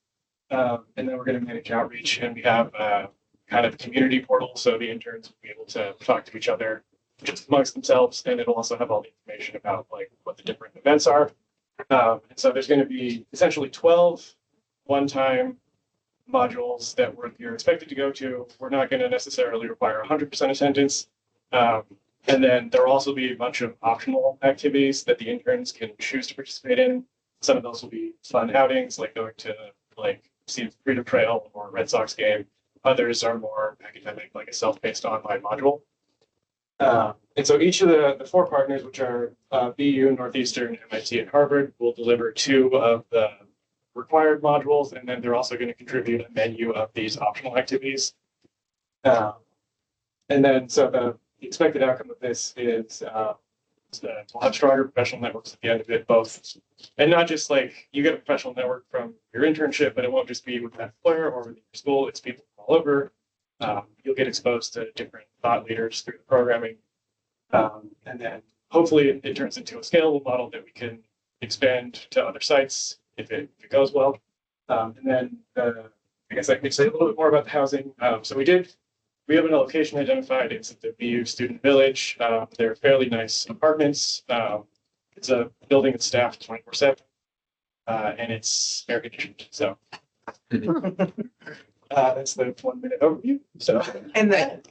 And then we're going to manage outreach, and we have a kind of community portal. So the interns will be able to talk to each other just amongst themselves. And it'll also have all the information about like what the different events are. And so there's going to be essentially 12 one-time modules that you're expected to go to, we're not going to necessarily require 100% attendance. And then there'll also be a bunch of optional activities that the interns can choose to participate in. Some of those will be fun outings, like going to see the Freedom Trail or Red Sox game. Others are more academic, like a self-paced online module. And so each of the four partners, which are BU, Northeastern, MIT, and Harvard, will deliver 2 of the required modules, and then they're also going to contribute a menu of these optional activities. And then so the expected outcome of this is we'll have stronger professional networks at the end of it, both, and not just like you get a professional network from your internship, but it won't just be with that employer or with your school, it's people all over. You'll get exposed to different thought leaders through the programming. And then hopefully it turns into a scalable model that we can expand to other sites if it goes well. And then I guess I could say a little bit more about the housing. So we have an location identified. It's at the BU Student Village. They're fairly nice apartments. It's a building that's staffed 24/7, and it's air conditioned. So that's the 1-minute overview. So And then,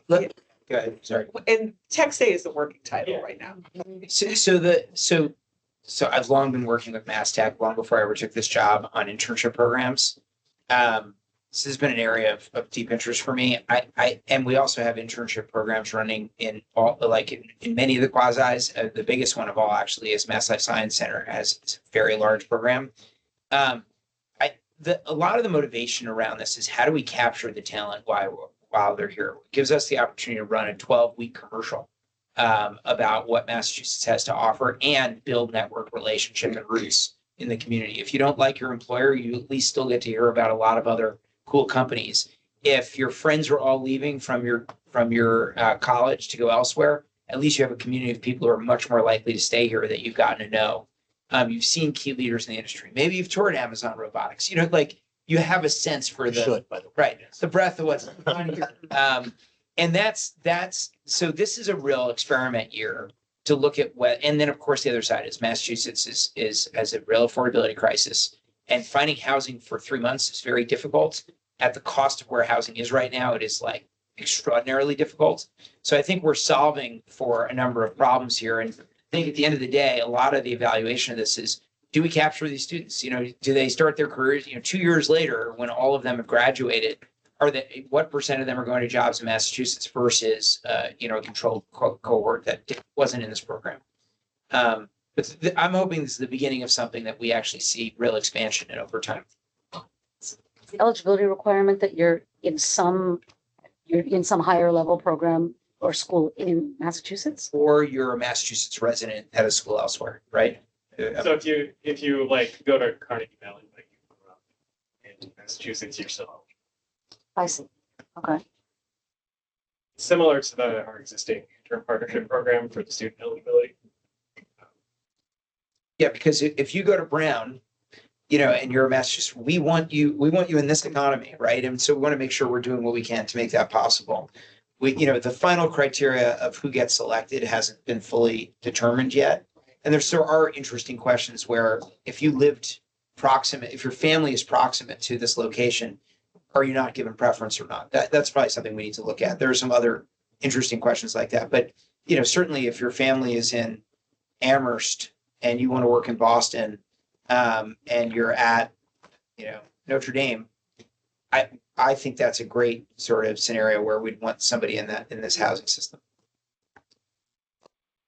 Go ahead, sorry. and Text Day is the working title right now. So I've long been working with MassTech long before I ever took this job on internship programs. This has been an area of deep interest for me. And we also have internship programs running in all, in many of the quasis. The biggest one of all actually is Mass Life Science Center, has a very large program. A lot of the motivation around this is how do we capture the talent while they're here? It gives us the opportunity to run a 12-week commercial about what Massachusetts has to offer and build network relationship and roots in the community. If you don't like your employer, you at least still get to hear about a lot of other cool companies. If your friends are all leaving from your college to go elsewhere, at least you have a community of people who are much more likely to stay here that you've gotten to know. You've seen key leaders in the industry. Maybe you've toured Amazon Robotics. You have a sense for the breadth of what's on here. And so this is a real experiment year to look at and then of course the other side is Massachusetts has a real affordability crisis, and finding housing for 3 months is very difficult. At the cost of where housing is right now, it is extraordinarily difficult. So I think we're solving for a number of problems here. And I think at the end of the day, a lot of the evaluation of this is, do we capture these students? Do they start their careers, 2 years later when all of them have graduated? What percent of them are going to jobs in Massachusetts versus, a controlled cohort that wasn't in this program? But I'm hoping this is the beginning of something that we actually see real expansion in over time. The eligibility requirement that you're in some higher level program or school in Massachusetts? Or you're a Massachusetts resident at a school elsewhere, right? So if you go to Carnegie Mellon, you grew up in Massachusetts, you're still eligible. I see. Okay. Similar to our existing intern partnership program for the student eligibility. Yeah, because if you go to Brown, and you're a Massachusetts, we want you in this economy, right? And so we want to make sure we're doing what we can to make that possible. The final criteria of who gets selected hasn't been fully determined yet. And there are interesting questions where if you lived proximate, if your family is proximate to this location, are you not given preference or not? That's probably something we need to look at. There are some other interesting questions like that. But, certainly if your family is in Amherst and you want to work in Boston, and you're at, Notre Dame, I think that's a great sort of scenario where we'd want somebody in this housing system.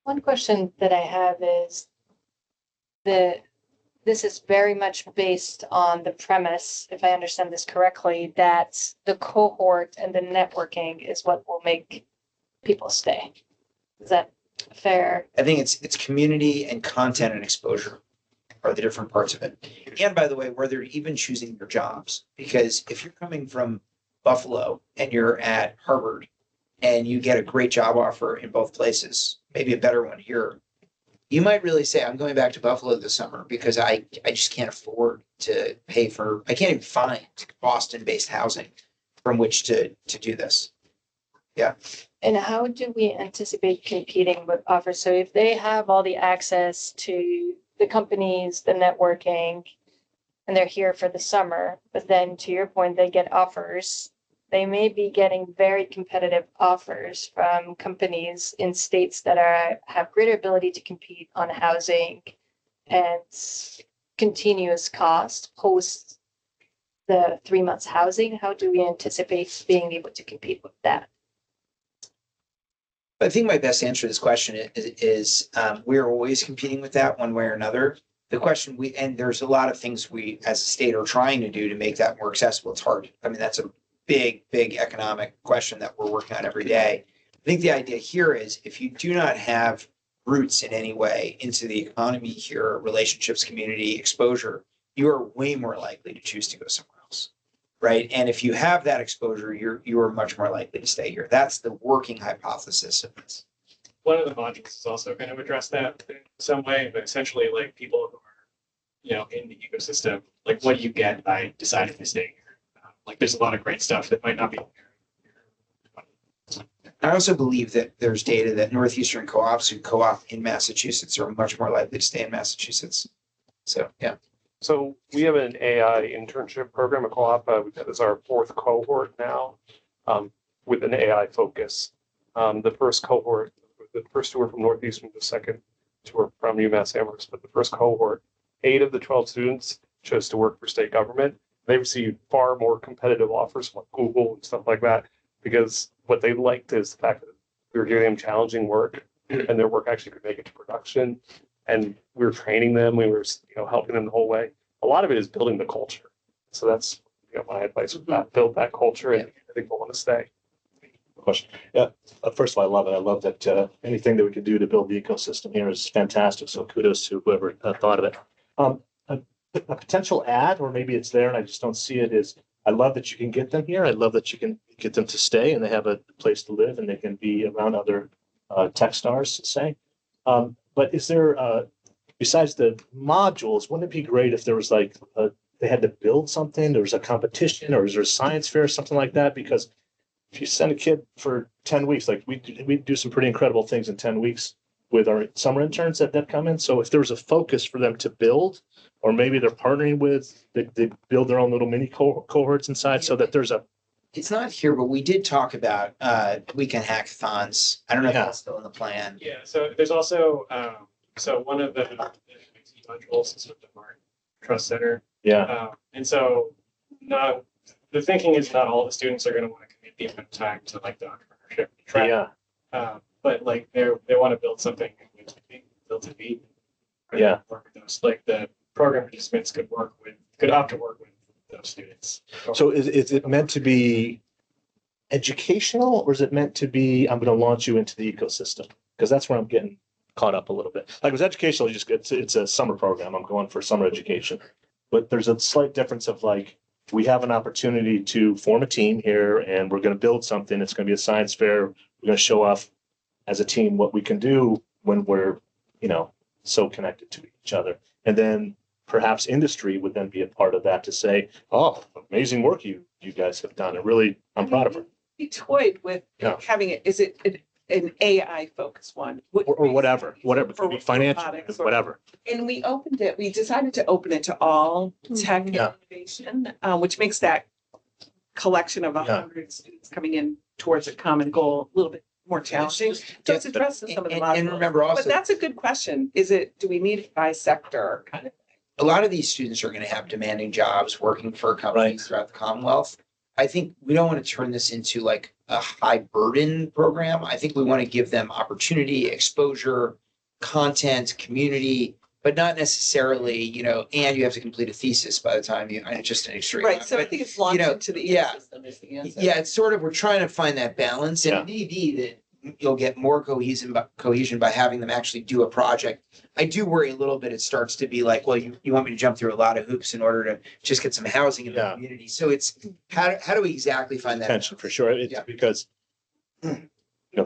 One question that I have is this is very much based on the premise, if I understand this correctly, that the cohort and the networking is what will make people stay. Is that fair? I think it's community and content and exposure are the different parts of it. And by the way, where they're even choosing your jobs, because if you're coming from Buffalo and you're at Harvard and you get a great job offer in both places, maybe a better one here, you might really say, I'm going back to Buffalo this summer because I just can't afford to pay I can't even find Boston-based housing from which to do this. Yeah. And how do we anticipate competing with offers? So if they have all the access to the companies, the networking, and they're here for the summer, but then to your point, they get offers. They may be getting very competitive offers from companies in states that have greater ability to compete on housing and continuous cost post the 3 months housing. How do we anticipate being able to compete with that? I think my best answer to this question is we're always competing with that one way or another. The question and there's a lot of things we as a state are trying to do to make that more accessible. It's hard. I mean, that's a big economic question that we're working on every day. I think the idea here is if you do not have roots in any way into the economy here, relationships, community, exposure, you are way more likely to choose to go somewhere else, right? And if you have that exposure, you are much more likely to stay here. That's the working hypothesis of this. One of the modules is also going to address that in some way, but essentially like people who are, in the ecosystem, like what do you get by deciding to stay here? Like there's a lot of great stuff that might not be. I also believe that there's data that Northeastern co-ops who co-op in Massachusetts are much more likely to stay in Massachusetts. So, yeah. So we have an AI internship program at co-op. That is our 4th cohort now, with an AI focus. The first cohort, the first 2 were from Northeastern, the second 2 were from UMass Amherst, but the first cohort, 8 of the 12 students chose to work for state government. They received far more competitive offers from Google and stuff like that, because what they liked is the fact that we were giving them challenging work and their work actually could make it to production. And we were training them. We were, helping them the whole way. A lot of it is building the culture. So that's my advice with that. Build that culture, and I think we'll want to stay. Question. Yeah. First of all, I love it. I love that anything that we could do to build the ecosystem here is fantastic. So kudos to whoever thought of it. A potential ad, or maybe it's there and I just don't see it, is I love that you can get them here. I love that you can get them to stay and they have a place to live and they can be around other tech stars, say. But is there, besides the modules, wouldn't it be great if there was like, they had to build something, there was a competition, or is there a science fair or something like that? Because if you send a kid for 10 weeks, like we do some pretty incredible things in 10 weeks with our summer interns that come in. So if there was a focus for them to build, or maybe they're partnering with, they build their own little mini cohorts inside, so that there's a. It's not here, but we did talk about weekend hackathons. I don't know if that's still in the plan. Yeah, so there's also, so one of the modules is with the Martin Trust Center. Yeah. And so the thinking is not all the students are going to want to commit the amount of time to like the entrepreneurship track. Yeah. But like they want to build something built to be. Yeah. Work with those, like the program participants could opt to work with those students. So is it meant to be educational, or is it meant to be, I'm going to launch you into the ecosystem? Because that's where I'm getting caught up a little bit. Like with educational, it's a summer program. I'm going for summer education. But there's a slight difference of like, we have an opportunity to form a team here and we're going to build something. It's going to be a science fair. We're going to show off as a team what we can do when we're, so connected to each other. And then perhaps industry would then be a part of that to say, oh, amazing work you guys have done. And really, I'm proud of her. We toyed with having it. Is it an AI focused one? Or whatever, it could be financial, whatever. And we decided to open it to all tech innovation, which makes that collection of 100 students coming in towards a common goal a little bit more challenging. So it's addressing some of the modules. And remember also, but that's a good question. Do we need it by sector kind of? A lot of these students are going to have demanding jobs working for companies throughout the Commonwealth. I think we don't want to turn this into like a high burden program. I think we want to give them opportunity, exposure, content, community, but not necessarily, and you have to complete a thesis by the time it's just an extreme. Right. So I think it's launched into the ecosystem is the answer. Yeah, it's sort of, we're trying to find that balance, and it may be that you'll get more cohesion by having them actually do a project. I do worry a little bit. It starts to be like, well, you want me to jump through a lot of hoops in order to just get some housing in the community. So it's how do we exactly find that tension for sure? It's because the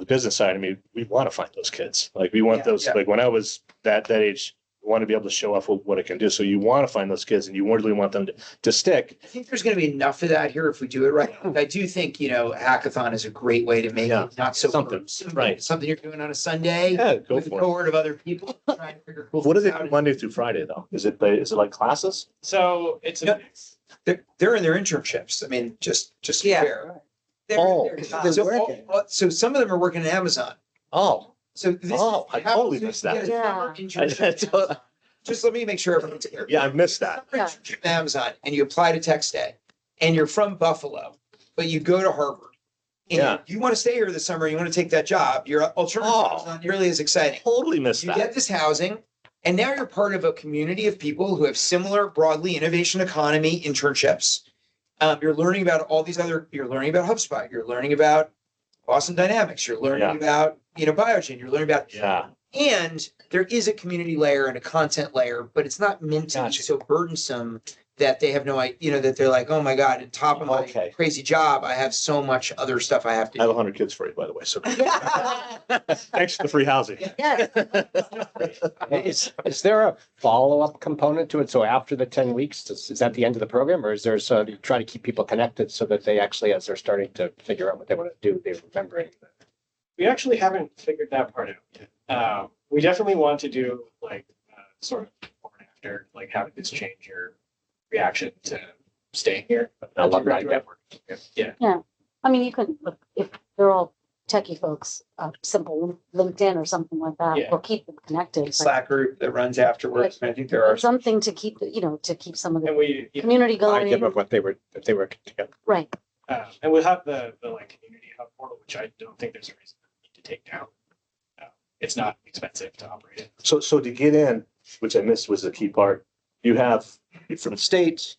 business side. I mean, we want to find those kids. Like we want those. Like when I was that age, We want to be able to show off what it can do. So you want to find those kids and you really want them to stick. I think there's going to be enough of that here if we do it right. I do think, hackathon is a great way to make it not so Something, burdensome. right. Something you're doing on a Sunday Yeah, go with a for it. cohort of other people trying to figure cool What is things it out. Monday through Friday though? Is it like classes? So it's Yeah. They're in their internships. I mean, just Yeah. fair. Oh. So some of them are working at Amazon. Oh, So this I totally missed that. Yeah. Just let me make sure everyone's clear. Yeah, I missed that. Yeah. Internship at Amazon and you apply to Tech Day and you're from Buffalo, but you go to Harvard. And Yeah. you want to stay here this summer, you want to take that job, your alternative is not nearly as exciting. Totally missed You that. get this housing, and now you're part of a community of people who have similar broadly innovation economy internships. You're learning about you're learning about HubSpot, you're learning about Boston Dynamics, you're learning about, Biogen, you're learning about, Yeah. and there is a community layer and a content layer, but it's not meant to be Gotcha. so burdensome that they have no idea, that they're like, oh my God, on top of my Okay. crazy job, I have so much other stuff I have to I have do. 100 kids for you, by the way. So thanks for the free housing. Yes. Is there a follow-up component to it? So after the 10 weeks, is that the end of the program, or is there, so you try to keep people connected so that they actually, as they're starting to figure out what they want to do, they remember it? We actually haven't figured that part out yet. We definitely want to do sort of before and after, having this change your reaction to staying here. I love that network. Yeah. I mean, you can, look, if they're all techie folks, simple LinkedIn or something like that, Yeah. or keep them connected. but Slack group that runs afterwards, and I think there are. Something to keep, to keep some of And the we, community Remind them going. of what they were, if they were together. Right. and we'll have the community hub portal, which I don't think there's a reason to take down. It's not expensive to operate it. So to get in, which I missed was the key part, you have from the state,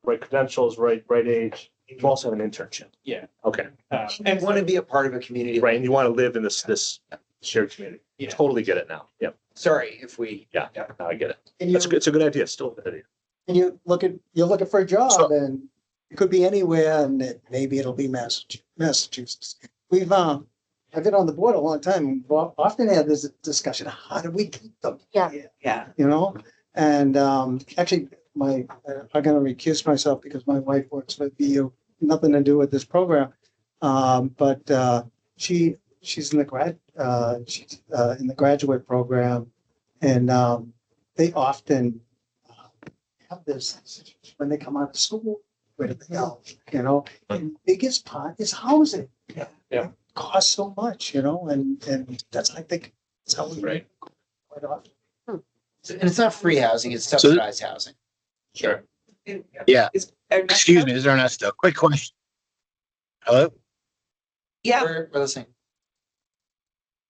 right credentials, right age. You also have an internship. Yeah. Okay. And want to be a part of a community. Right. And you want to live in this shared community. Yeah. Totally get it now. Yep. Sorry if we. Yeah. Now I get it. And That's good. It's a good idea. Still a good idea. And you're looking for a job, and it could be anywhere, and maybe it'll be Massachusetts. I've been on the board a long time. We've often had this discussion, how do we keep them? Yeah. Yeah. And actually, I'm gonna recuse myself because my wife works for BU, nothing to do with this program. But she's in the graduate program, and they often have this when they come out of school, where do they go? And biggest part is housing. Yeah. It costs so much, and that's, I think, it's how we Right. quite often. And it's not free housing, it's subsidized housing. Sure. Yeah. Ernesto? Excuse me, this is Ernesto. Quick question. Hello? Yeah. We're listening.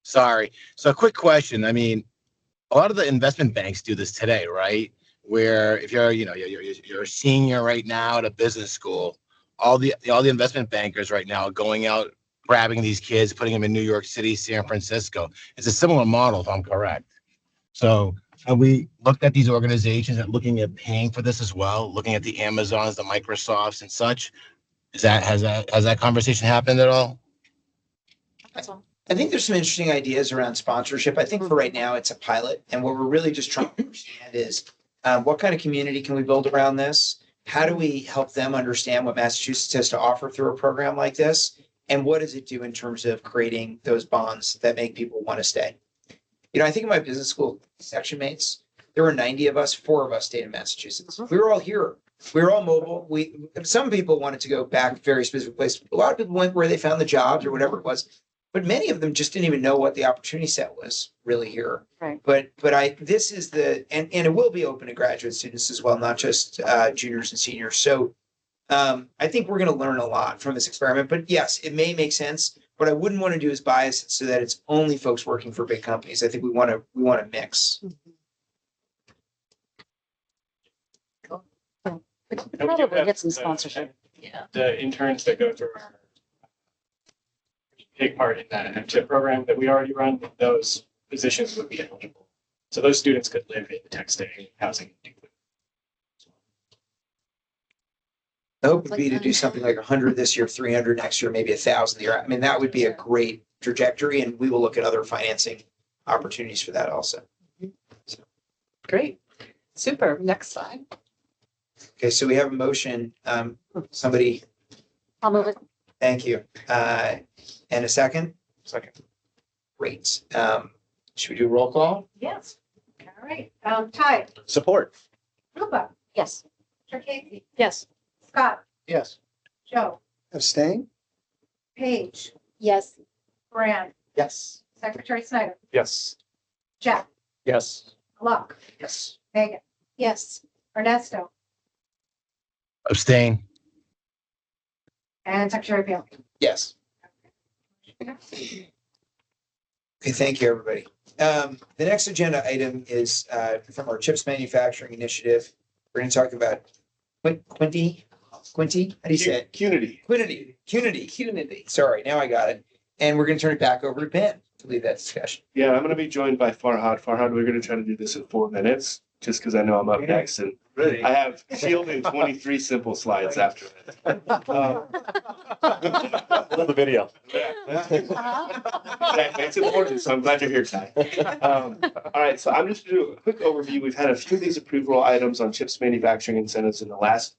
Sorry. So a quick question. I mean, a lot of the investment banks do this today, right? Where if you're a senior right now at a business school, all the investment bankers right now are going out, grabbing these kids, putting them in New York City, San Francisco. It's a similar model, if I'm correct. So have we looked at these organizations and looking at paying for this as well, looking at the Amazons, the Microsofts and such? Has that conversation happened at all? I think there's some interesting ideas around sponsorship. I think for right now, it's a pilot. And what we're really just trying to understand is what kind of community can we build around this? How do we help them understand what Massachusetts has to offer through a program like this? And what does it do in terms of creating those bonds that make people want to stay? I think of my business school section mates, there were 90 of us, 4 of us stayed in Massachusetts. We were all here. We were all mobile. Some people wanted to go back to very specific places. A lot of people went where they found the jobs or whatever it was. But many of them just didn't even know what the opportunity set was really here. Right. But this is and it will be open to graduate students as well, not just juniors and seniors. So I think we're going to learn a lot from this experiment. But yes, it may make sense. What I wouldn't want to do is bias it so that it's only folks working for big companies. I think we want to mix. But And we do probably have get some the- sponsorship. The interns that go through our take part in that MTIP program that we already run, those positions would be eligible. So those students could live in the tech stay housing. The hope would be to do something like 100 this year, 300 next year, maybe 1,000 a year. I mean, that would be a great trajectory, and we will look at other financing opportunities for that also. Great. Super. Next slide. Okay, so we have a motion. Somebody, I'll move it. thank you. And a second? Second. Great. Should we do a roll call? Yes. All right. Ty, Support. Rupa, Yes. Casey, Yes. Scott, Yes. Joe, Abstain? Paige, Yes. Brand, Yes. Secretary Snyder, Yes. Jeff, Yes. Luck, Yes. Megan, Yes. Ernesto, Abstain. and Secretary Paley. Yes. Okay, thank you, everybody. The next agenda item is from our chips manufacturing initiative. We're going to talk about Quinty. How do you say it? Cunity. Sorry, now I got it. And we're going to turn it back over to Ben to lead that discussion. Yeah, I'm going to be joined by Farhad. Farhad, we're going to try to do this in 4 minutes, just because I know I'm up next. And Really? I have Shield in 23 simple slides after that. Love the video. Exactly. It's important, so I'm glad you're here, Ty. All right, so I'm just going to do a quick overview. We've had a few of these approval items on chips manufacturing incentives in the last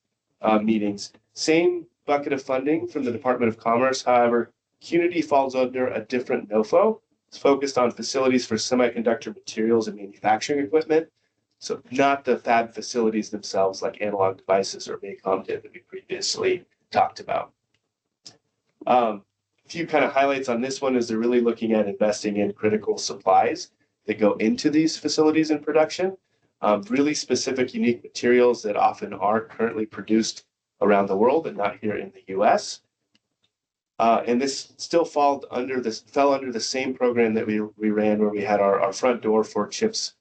meetings. Same bucket of funding from the Department of Commerce. However, Cunity falls under a different NOFO. It's focused on facilities for semiconductor materials and manufacturing equipment. So not the fab facilities themselves like Analog Devices or Maycom did that we previously talked about. A few kind of highlights on this one is they're really looking at investing in critical supplies that go into these facilities in production. Really specific, unique materials that often are currently produced around the world and not here in the US. And this still fell under the same program that we ran where we had our front door for CHIPS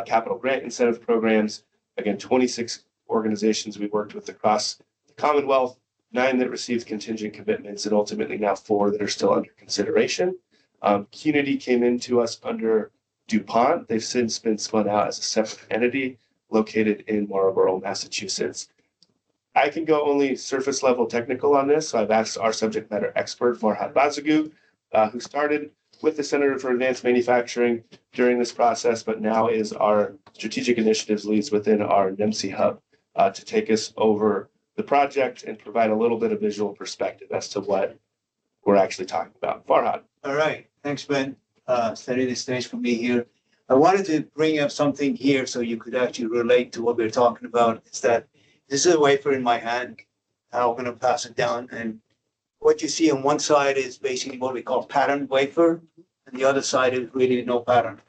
capital grant incentive programs. Again, 26 organizations we worked with across the Commonwealth, 9 that received contingent commitments, and ultimately now 4 that are still under consideration. Cunity came into us under DuPont. They've since been spun out as a separate entity located in Marlborough, Massachusetts. I can go only surface level technical on this, so I've asked our subject matter expert, Farhad Bazagu, who started with the Center for Advanced Manufacturing during this process, but now is our strategic initiatives leads within our NEMC hub to take us over the project and provide a little bit of visual perspective as to what we're actually talking about. Farhad. All right, thanks, Ben. Setting the stage for me here. I wanted to bring up something here so you could actually relate to what we're talking about. Is that this is a wafer in my hand. I'm going to pass it down. And what you see on one side is basically what we call patterned wafer. And the other side is really no pattern.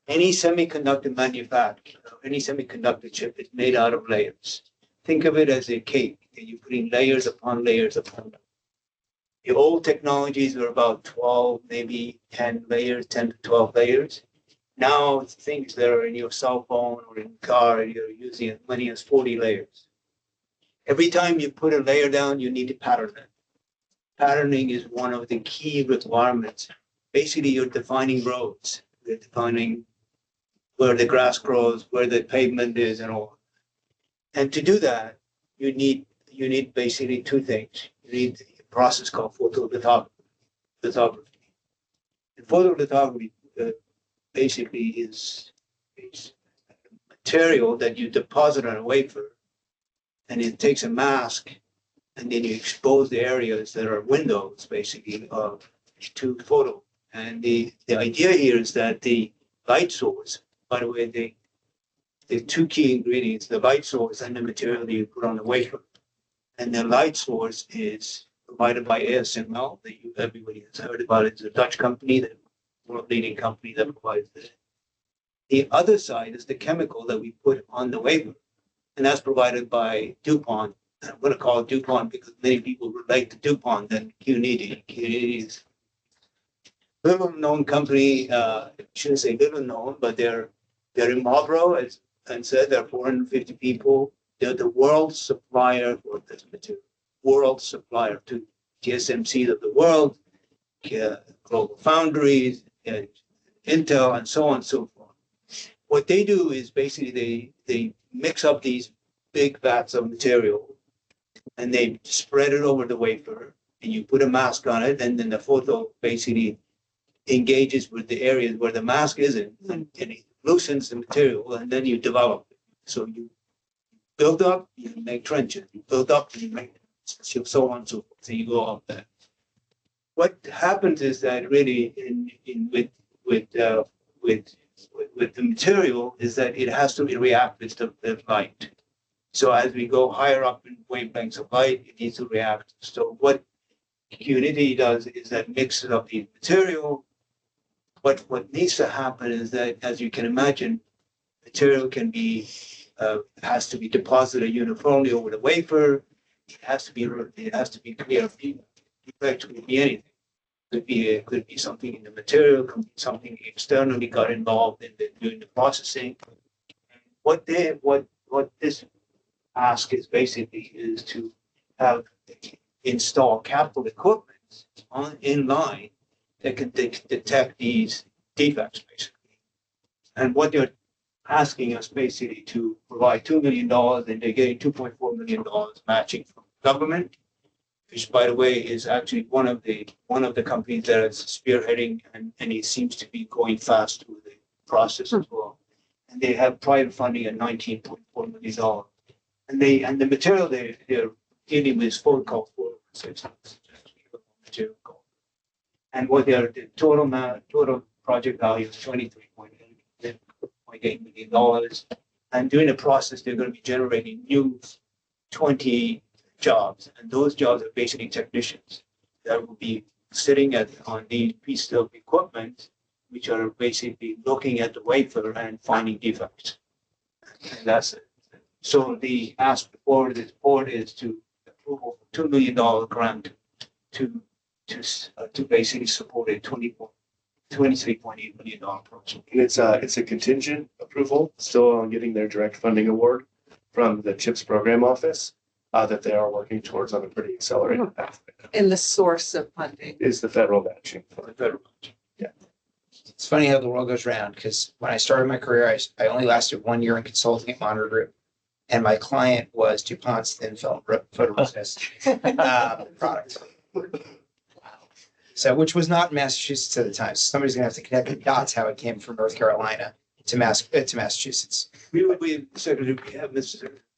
Any semiconductor manufacturer, any semiconductor chip is made out of layers. Think of it as a cake. And you're putting layers upon layers upon them. The old technologies were about 12, maybe 10 layers, 10 to 12 layers. Now, things that are in your cell phone or in the car, you're using as many as 40 layers. Every time you put a layer down, you need to pattern it. Patterning is one of the key requirements. Basically, you're defining roads. You're defining where the grass grows, where the pavement is, and all. And to do that, you need basically 2 things. You need a process called photolithography. And photolithography basically is material that you deposit on a wafer, and it takes a mask, and then you expose the areas that are windows, basically, to photo. And the idea here is that the light source, by the way, the 2 key ingredients, the light source and the material that you put on the wafer. And the light source is provided by ASML, that everybody has heard about. It's a Dutch company, the world leading company that provides this. The other side is the chemical that we put on the wafer, and that's provided by DuPont. I'm going to call it DuPont because many people relate to DuPont than Cunity. Cunity is a little known company, shouldn't say little known, but they're in Marlborough, as I said, there are 450 people. They're the world supplier for this material, world supplier to TSMC of the world, Global Foundries, Intel, and so on and so forth. What they do is basically they mix up these big vats of material and they spread it over the wafer, and you put a mask on it, and then the photo basically engages with the areas where the mask isn't, and it loosens the material and then you develop it. So you build up, you make trenches, you build up, you make, so on and so forth. So you go up there. What happens is that really with the material is that it has to react with the light. So as we go higher up in wavelengths of light, it needs to react. So what Unity does is that mixes up the material. But what needs to happen is that, as you can imagine, material can be has to be deposited uniformly over the wafer. It has to be clear. Defect could be anything. Could be something in the material, could be something externally got involved in doing the processing. What this ask is basically is to have install capital equipment in line that can detect these defects basically. And what they're asking us basically to provide $2 million, and they're getting $2.4 million matching from the government, which by the way is actually one of the companies that is spearheading, and it seems to be going fast through the process as well. And they have private funding at $19.4 million. And the material they're dealing with is full cost material. And what the total project value is $23.8 million. And during the process, they're going to be generating new 20 jobs, and those jobs are basically technicians that will be sitting on these pieces of equipment, which are basically looking at the wafer and finding defects. And that's it. So the ask before this board is to approve a $2 million grant to basically support a $23.8 million project. And it's a contingent approval, still on getting their direct funding award from the CHIPS program office, that they are working towards on a pretty accelerated path. And the source of funding. Is the federal matching. The federal matching. Yeah. It's funny how the world goes round, because when I started my career, I only lasted 1 year in consulting at Monitor Group. And my client was DuPont's thin film photoresist product. So, which was not in Massachusetts at the time. So somebody's gonna have to connect the dots how it came from North Carolina to Massachusetts.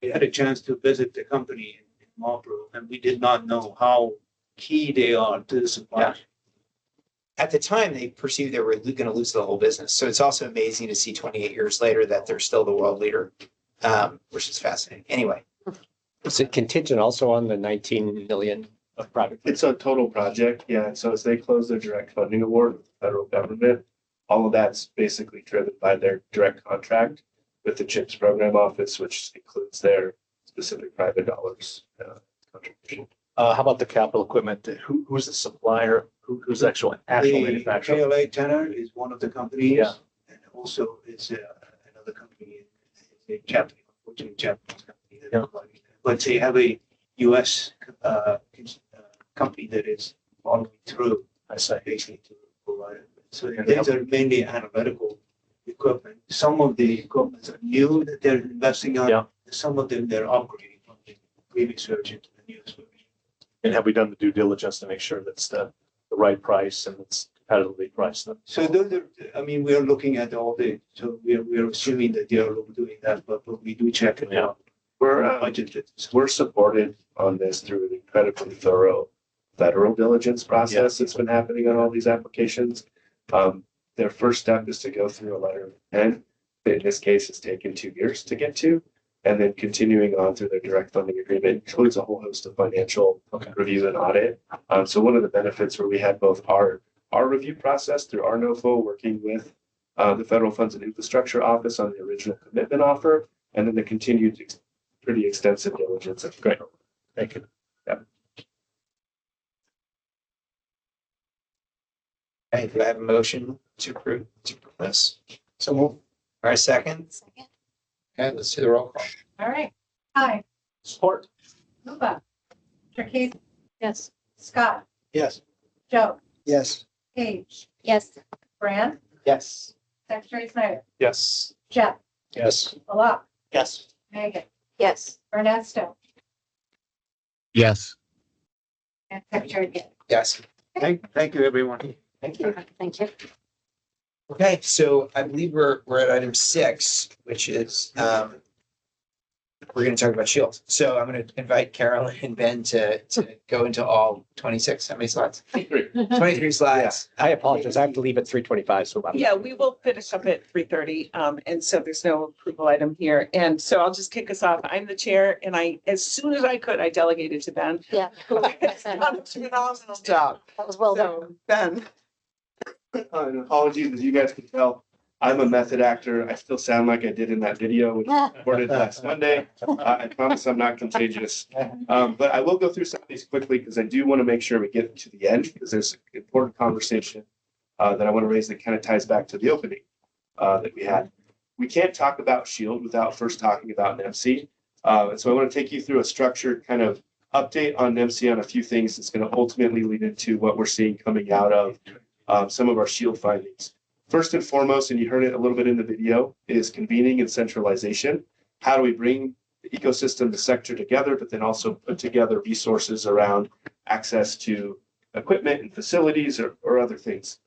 We had a chance to visit the company in Marlborough, and we did not know how key they are to the supply. Yeah. At the time, they perceived they were going to lose the whole business. So it's also amazing to see 28 years later that they're still the world leader, which is fascinating. Anyway. Is it contingent also on the 19 million of project? It's a total project, yeah. So as they close their direct funding award with the federal government, all of that's basically driven by their direct contract with the CHIPS program office, which includes their specific private dollars contribution. How about the capital equipment? Who's the supplier? Who's actual manufacturer? KLA Tenor is one of the companies. Yeah. And also is another company, a Japanese company. Yeah. But they have a US company that is following through. I say. Basically to provide it. So these are mainly analytical equipment. Some of the equipment are new that they're investing on. Yeah. Some of them they're upgrading from the previous version to the newest version. And have we done the due diligence to make sure that's the right price and it's competitively priced? So those are, I mean, we are looking at all the, so we're assuming that they are doing that, but we do check it out. We're Budgeted. we're supported on this through an incredibly thorough federal diligence process that's been happening on all these applications. Their first step is to go through a letter of intent. In this case, it's taken 2 years to get to, and then continuing on through their direct funding agreement includes a whole host of financial review and audit. So one of the benefits where we had both our review process through our NOFO working with the Federal Funds and Infrastructure Office on the original commitment offer, and then the continued pretty extensive diligence. Great. Thank you. Yeah. Okay, do I have a motion to approve this? So move. All right, second. Second. Okay, let's do the roll call. All right. Hi, Support. Luba, Turkey, Yes. Scott, Yes. Joe, Yes. Paige, Yes. Brand, Yes. Secretary Snyder, Yes. Jeff, Yes. Balak, Yes. Megan, Yes. Ernesto, Yes. and Secretary Gill. Yes. Thank you, everyone. Thank you. Thank you. Okay, so I believe we're at item 6, which is we're going to talk about Shield. So I'm going to invite Carolyn and Ben to go into all 26. How many slides? 23 slides. I apologize. I have to leave at 3:25, so. Yeah, we will finish up at 3:30. And so there's no approval item here. And so I'll just kick us off. I'm the chair and as soon as I could, I delegated to Ben. Yeah. Who has done a phenomenal job. That was well done. So, Ben. And apologies, as you guys can tell, I'm a method actor. I still sound like I did in that video, which was recorded last Monday. I promise I'm not contagious. But I will go through some of these quickly because I do want to make sure we get to the end because there's an important conversation that I want to raise that kind of ties back to the opening that we had. We can't talk about Shield without first talking about NEMC. And so I want to take you through a structured kind of update on NEMC on a few things that's going to ultimately lead into what we're seeing coming out of some of our Shield findings. First and foremost, and you heard it a little bit in the video, is convening and centralization. How do we bring the ecosystem, the sector together, but then also put together resources around access to equipment and facilities or other things.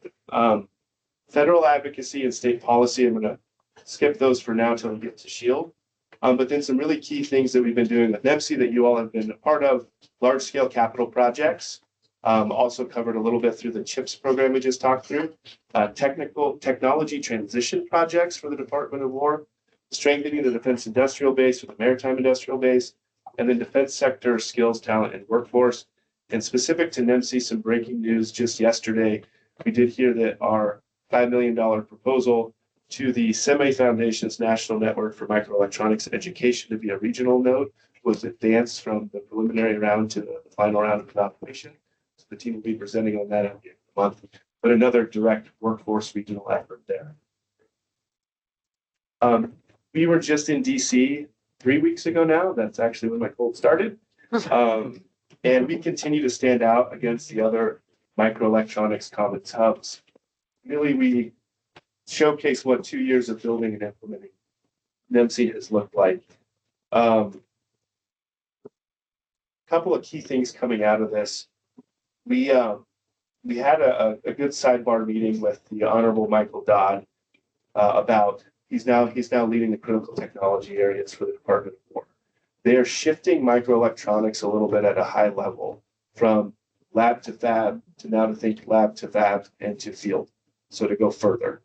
Federal advocacy and state policy, I'm going to skip those for now until we get to Shield. But then some really key things that we've been doing with NEMC that you all have been a part of, large-scale capital projects. Also covered a little bit through the CHIPS program we just talked through, technology transition projects for the Department of War, strengthening the defense industrial base with the maritime industrial base, and then defense sector skills, talent, and workforce. And specific to NEMC, some breaking news just yesterday, we did hear that our $5 million proposal to the Semi Foundation's National Network for Microelectronics Education to be a regional node was advanced from the preliminary round to the final round of evaluation. So the team will be presenting on that at the end of the month, but another direct workforce regional effort there. We were just in DC 3 weeks ago now. That's actually when my cold started. And we continue to stand out against the other microelectronics commons hubs. Really, we showcase what 2 years of building and implementing NEMC has looked like. Couple of key things coming out of this. We had a good sidebar meeting with the Honorable Michael Dodd about he's now leading the critical technology areas for the Department of War. They are shifting microelectronics a little bit at a high level from lab to fab to now to think lab to fab and to field. So to go further.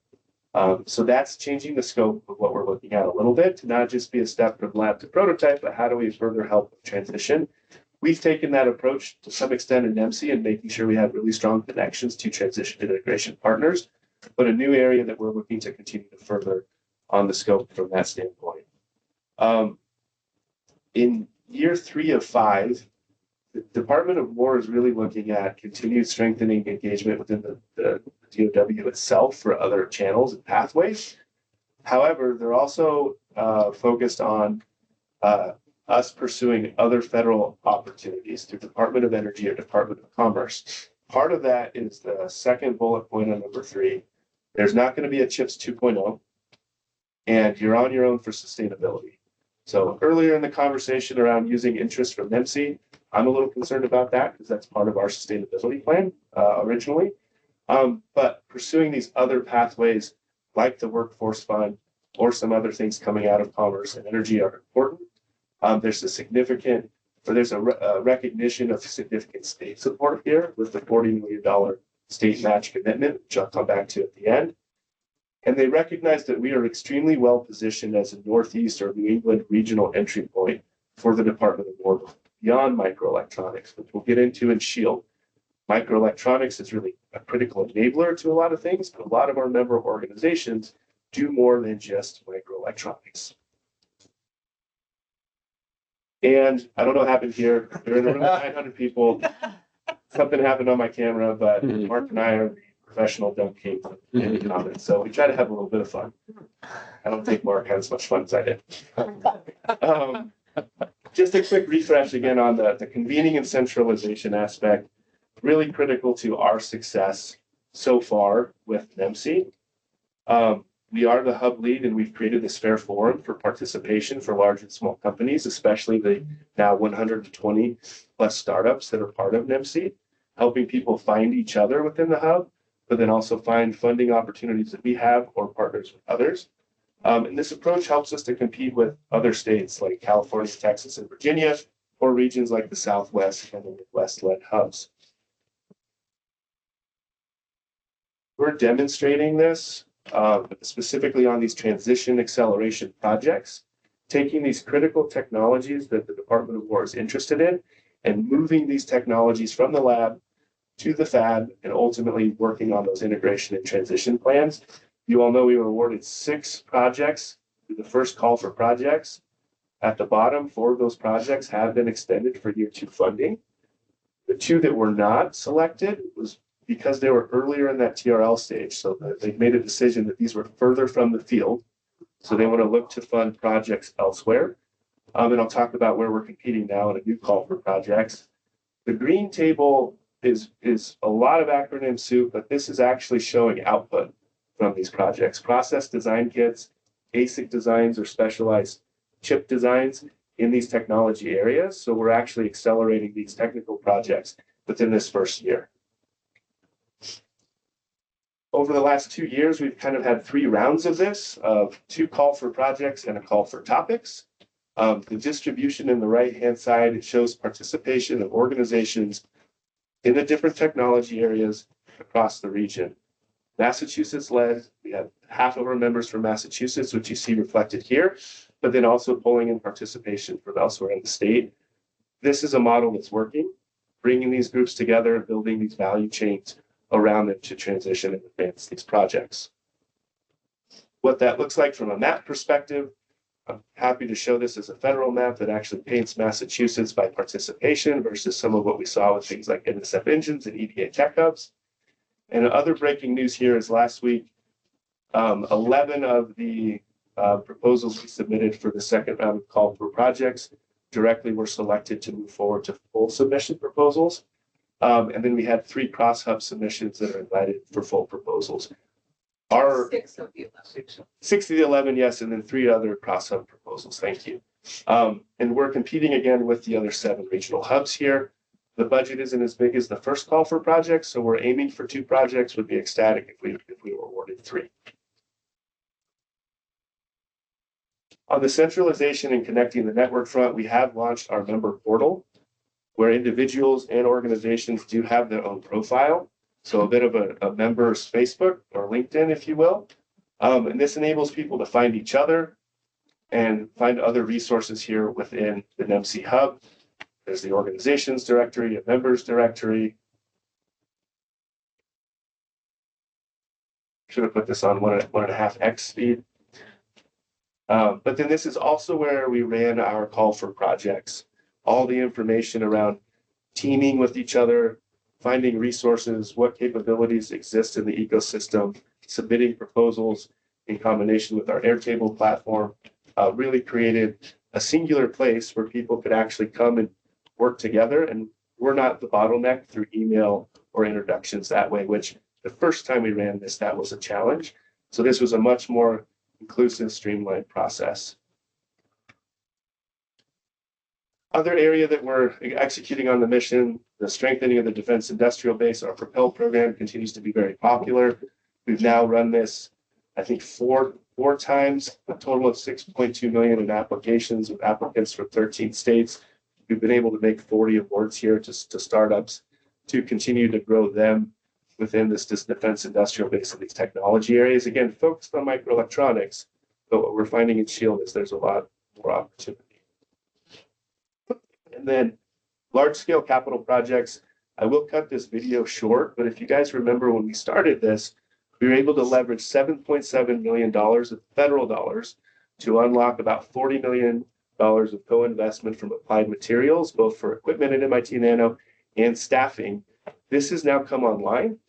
So that's changing the scope of what we're looking at a little bit to not just be a step from lab to prototype, but how do we further help with transition? We've taken that approach to some extent in NEMC and making sure we have really strong connections to transition integration partners, but a new area that we're looking to continue to further on the scope from that standpoint. In year 3 of 5, the Department of War is really looking at continued strengthening engagement within the DOW itself for other channels and pathways. However, they're also focused on us pursuing other federal opportunities through Department of Energy or Department of Commerce. Part of that is the second bullet point on number 3. There's not going to be a CHIPS 2.0, and you're on your own for sustainability. So earlier in the conversation around using interest from NEMC, I'm a little concerned about that because that's part of our sustainability plan originally. But pursuing these other pathways like the workforce fund or some other things coming out of commerce and energy are important. There's a recognition of significant state support here with the $40 million state match commitment, which I'll come back to at the end. And they recognize that we are extremely well positioned as a Northeast or New England regional entry point for the Department of War beyond microelectronics, which we'll get into in SHIELD. Microelectronics is really a critical enabler to a lot of things, but a lot of our member organizations do more than just microelectronics. And I don't know what happened here. We're in a room with 900 people. Something happened on my camera, but Mark and I are the professional dumb kings in comments. So we try to have a little bit of fun. I don't think Mark had as much fun as I did. Just a quick refresh again on the convening and centralization aspect. Really critical to our success so far with NEMC. We are the hub lead, and we've created this fair forum for participation for large and small companies, especially the now 120 plus startups that are part of NEMC, helping people find each other within the hub, but then also find funding opportunities that we have or partners with others. And this approach helps us to compete with other states like California, Texas, and Virginia, or regions like the Southwest and the Midwest-led hubs. We're demonstrating this specifically on these transition acceleration projects, taking these critical technologies that the Department of War is interested in and moving these technologies from the lab to the fab and ultimately working on those integration and transition plans. You all know we were awarded 6 projects through the first call for projects. At the bottom, 4 of those projects have been extended for year 2 funding. The 2 that were not selected was because they were earlier in that TRL stage. So they made a decision that these were further from the field. So they want to look to fund projects elsewhere. And I'll talk about where we're competing now in a new call for projects. The green table is a lot of acronym soup, but this is actually showing output from these projects. Process design kits, ASIC designs, or specialized chip designs in these technology areas. So we're actually accelerating these technical projects within this first year. Over the last 2 years, we've kind of had 3 rounds of this, of 2 call for projects and a call for topics. The distribution in the right-hand side, it shows participation of organizations in the different technology areas across the region. Massachusetts led, we have half of our members from Massachusetts, which you see reflected here, but then also pulling in participation from elsewhere in the state. This is a model that's working, bringing these groups together, building these value chains around them to transition and advance these projects. What that looks like from a map perspective, I'm happy to show this as a federal map that actually paints Massachusetts by participation versus some of what we saw with things like NSF engines and EDA tech hubs. And other breaking news here is last week, 11 of the proposals we submitted for the second round of call for projects directly were selected to move forward to full submission proposals. And then we had 3 cross-hub submissions that are invited for full proposals. Our 6 of the 11. 6 of the 11, yes, and then 3 other cross-hub proposals. Thank you. And we're competing again with the other 7 regional hubs here. The budget isn't as big as the first call for projects, so we're aiming for 2 projects. Would be ecstatic if we were awarded 3. On the centralization and connecting the network front, we have launched our member portal, where individuals and organizations do have their own profile. So a bit of a member's Facebook or LinkedIn, if you will. And this enables people to find each other and find other resources here within the NEMC hub. There's the organizations directory, a members directory. Should have put this on 1.5x speed. But then this is also where we ran our call for projects. All the information around teaming with each other, finding resources, what capabilities exist in the ecosystem, submitting proposals in combination with our Airtable platform, really created a singular place where people could actually come and work together. And we're not the bottleneck through email or introductions that way, which the first time we ran this, that was a challenge. So this was a much more inclusive, streamlined process. Other area that we're executing on the mission, the strengthening of the defense industrial base, our Propel program continues to be very popular. We've now run this, I think, four times, a total of 6.2 million in applications with applicants from 13 states. We've been able to make 40 awards here to startups to continue to grow them within this defense industrial base of these technology areas. Again, focused on microelectronics, but what we're finding in SHIELD is there's a lot more opportunity. And then large-scale capital projects. I will cut this video short, but if you guys remember when we started this, we were able to leverage $7.7 million of federal dollars to unlock about $40 million of co-investment from Applied Materials, both for equipment at MIT Nano and staffing. This has now come online.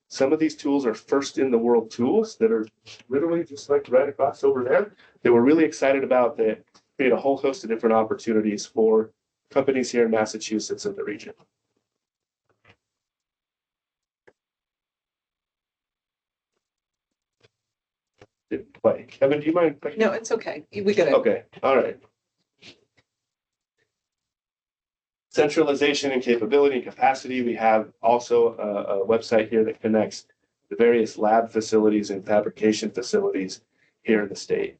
Some of these tools are first in the world tools that are literally just like right across over there that we're really excited about, that create a whole host of different opportunities for companies here in Massachusetts and the region. Didn't play. Kevin, do you mind? No, it's okay. We get it. Okay, all right. Centralization and capability and capacity. We have also a website here that connects the the various lab facilities and fabrication facilities here in the state.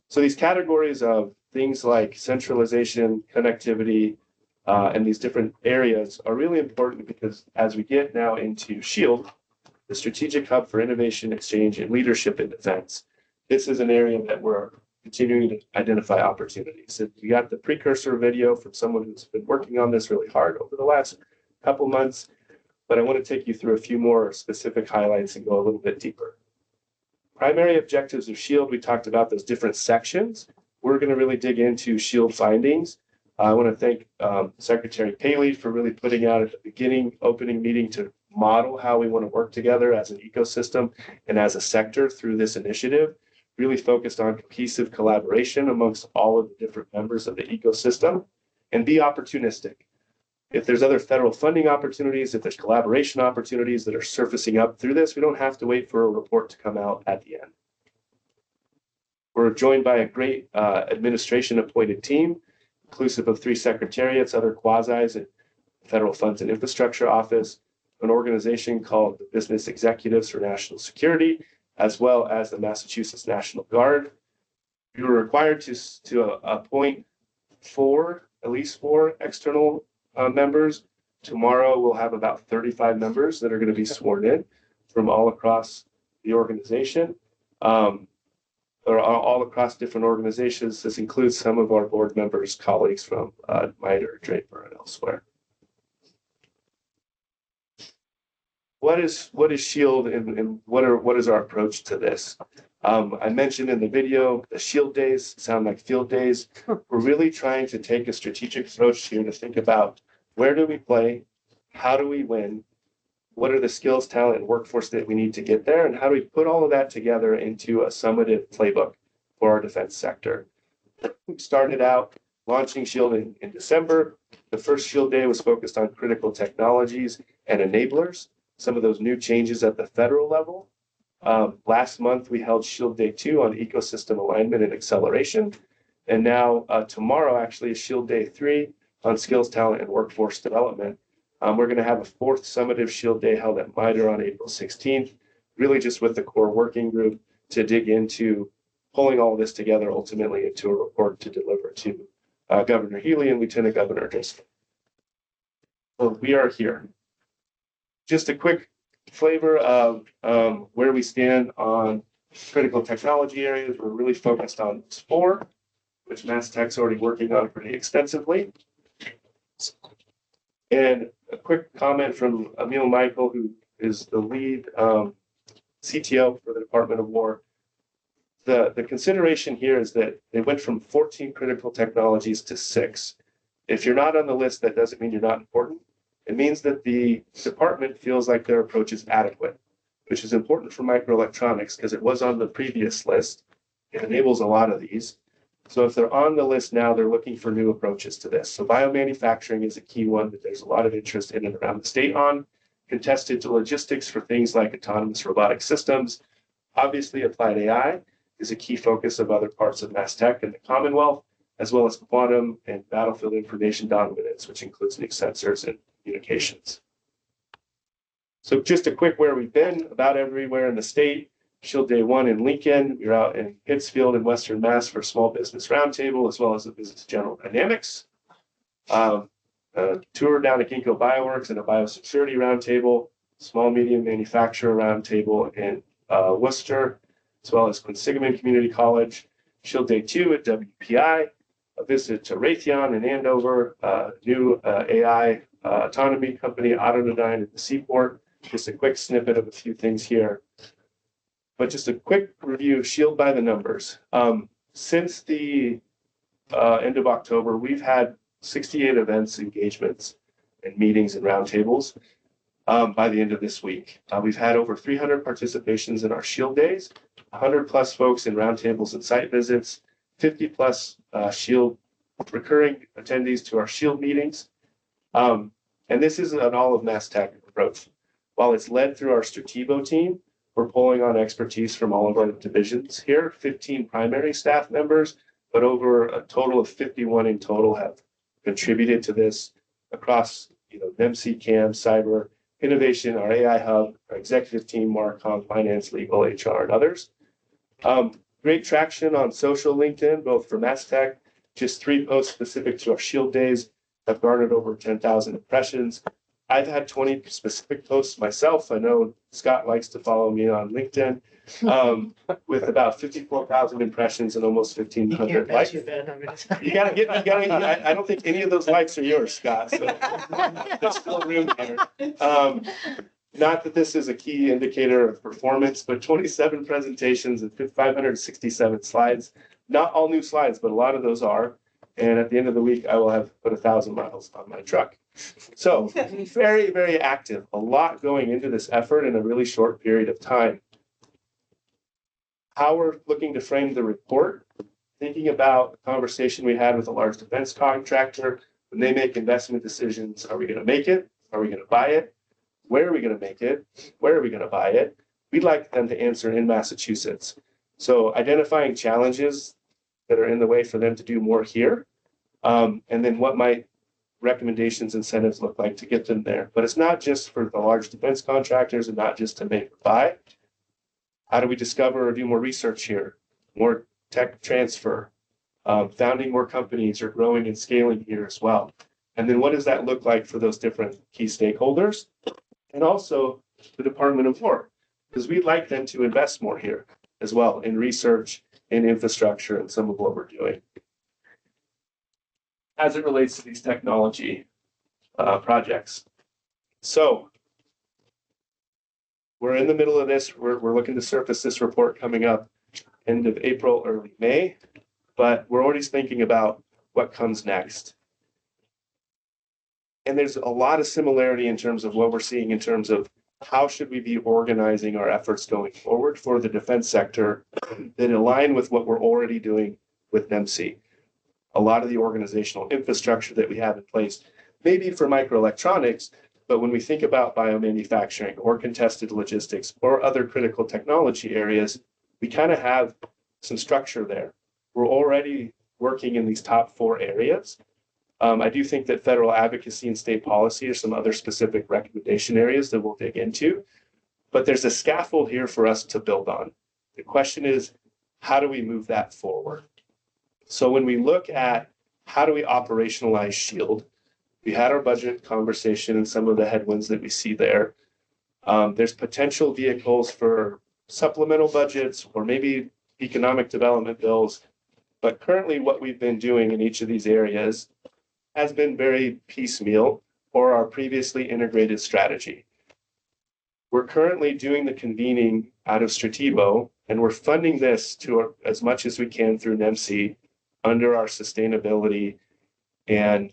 So these categories of things like centralization, connectivity, and these different areas are really important because as we get now into SHIELD, the Strategic Hub for Innovation, Exchange, and Leadership in Defense, this is an area that we're continuing to identify opportunities. And we got the precursor video from someone who's been working on this really hard over the last couple months, but I want to take you through a few more specific highlights and go a little bit deeper. Primary objectives of SHIELD, we talked about those different sections. We're going to really dig into SHIELD findings. I want to thank Secretary Paley for really putting out at the beginning, opening meeting to model how we want to work together as an ecosystem and as a sector through this initiative, really focused on cohesive collaboration amongst all of the different members of the ecosystem, and be opportunistic. If there's other federal funding opportunities, if there's collaboration opportunities that are surfacing up through this, we don't have to wait for a report to come out at the end. We're joined by a great administration appointed team, inclusive of 3 secretariats, other quasis, and Federal Funds and Infrastructure Office, an organization called the Business Executives for National Security, as well as the Massachusetts National Guard. We were required to appoint at least four external members. Tomorrow we'll have about 35 members that are going to be sworn in from all across the organization, or all across different organizations. This includes some of our board members, colleagues from MITRE, Draper, and elsewhere. What is SHIELD and what is our approach to this? I mentioned in the video, the SHIELD days sound like field days. We're really trying to take a strategic approach here to think about where do we play, how do we win, what are the skills, talent, and workforce that we need to get there, and how do we put all of that together into a summative playbook for our defense sector. We started out launching SHIELD in December. The first SHIELD day was focused on critical technologies and enablers, some of those new changes at the federal level. Last month, we held SHIELD Day 2 on ecosystem alignment and acceleration. And now tomorrow actually is SHIELD Day 3 on skills, talent, and workforce development. We're going to have a 4th summative SHIELD Day held at MITRE on April 16th, really just with the core working group to dig into pulling all of this together ultimately into a report to deliver to Governor Healy and Lieutenant Governor Driscoll. So we are here. Just a quick flavor of where we stand on critical technology areas. We're really focused on 4, which MassTech's already working on pretty extensively. And a quick comment from Emil Michael, who is the lead CTO for the Department of War. The consideration here is that they went from 14 critical technologies to 6. If you're not on the list, that doesn't mean you're not important. It means that the department feels like their approach is adequate, which is important for microelectronics because it was on the previous list. It enables a lot of these. So if they're on the list now, they're looking for new approaches to this. So biomanufacturing is a key one that there's a lot of interest in and around the state on. Contested to logistics for things like autonomous robotic systems. Obviously, applied AI is a key focus of other parts of MassTech and the Commonwealth, as well as quantum and battlefield information dominance, which includes new sensors and communications. So just a quick where we've been, about everywhere in the state. SHIELD Day 1 in Lincoln. We were out in Pittsfield in Western Mass for a small business roundtable, as well as the business general dynamics. A tour down at Ginkgo Bioworks and a biosecurity roundtable, small medium manufacturer roundtable in Worcester, as well as Quinsigamond Community College. SHIELD Day 2 at WPI, a visit to Raytheon in Andover, new AI autonomy company, Autonodyne at the Seaport. Just a quick snippet of a few things here. But just a quick review of SHIELD by the numbers. Since the end of October, we've had 68 events, engagements, and meetings and roundtables by the end of this week. We've had over 300 participations in our SHIELD days, 100 plus folks in roundtables and site visits, 50 plus SHIELD recurring attendees to our SHIELD meetings. And this is an all of MassTech approach. While it's led through our Stratebo team, we're pulling on expertise from all of our divisions here, 15 primary staff members, but over a total of 51 in total have contributed to this across NEMC, CAM, cyber, innovation, our AI hub, our executive team, Marcom, finance, legal, HR, and others. Great traction on social LinkedIn, both for MassTech. Just 3 posts specific to our Shield days have garnered over 10,000 impressions. I've had 20 specific posts myself. I know Scott likes to follow me on LinkedIn, with about 54,000 impressions and almost 1,500 likes. I don't think any of those likes are yours, Scott. So there's still room here. Not that this is a key indicator of performance, but 27 presentations and 567 slides. Not all new slides, but a lot of those are. And at the end of the week, I will have put 1,000 miles on my truck. So very, very active. A lot going into this effort in a really short period of time. How we're looking to frame the report, thinking about the conversation we had with a large defense contractor. When they make investment decisions, are we going to make it? Are we going to buy it? Where are we going to make it? Where are we going to buy it? We'd like them to answer in Massachusetts. So identifying challenges that are in the way for them to do more here. And then what might recommendations, incentives look like to get them there. But it's not just for the large defense contractors and not just to make or buy. How do we discover or do more research here? More tech transfer, founding more companies or growing and scaling here as well. And then what does that look like for those different key stakeholders? And also the Department of War, because we'd like them to invest more here as well in research, in infrastructure, and some of what we're doing. As it relates to these technology projects. So we're in the middle of this. We're looking to surface this report coming up end of April, early May, but we're already thinking about what comes next. And there's a lot of similarity in terms of what we're seeing in terms of how should we be organizing our efforts going forward for the defense sector that align with what we're already doing with NEMC. A lot of the organizational infrastructure that we have in place, maybe for microelectronics, but when we think about biomanufacturing or contested logistics or other critical technology areas, we kind of have some structure there. We're already working in these top 4 areas. I do think that federal advocacy and state policy are some other specific recommendation areas that we'll dig into, but there's a scaffold here for us to build on. The question is, how do we move that forward? So when we look at how do we operationalize SHIELD, we had our budget conversation and some of the headwinds that we see there. There's potential vehicles for supplemental budgets or maybe economic development bills, but currently what we've been doing in each of these areas has been very piecemeal or our previously integrated strategy. We're currently doing the convening out of Stratebo, and we're funding this to as much as we can through NEMC under our sustainability and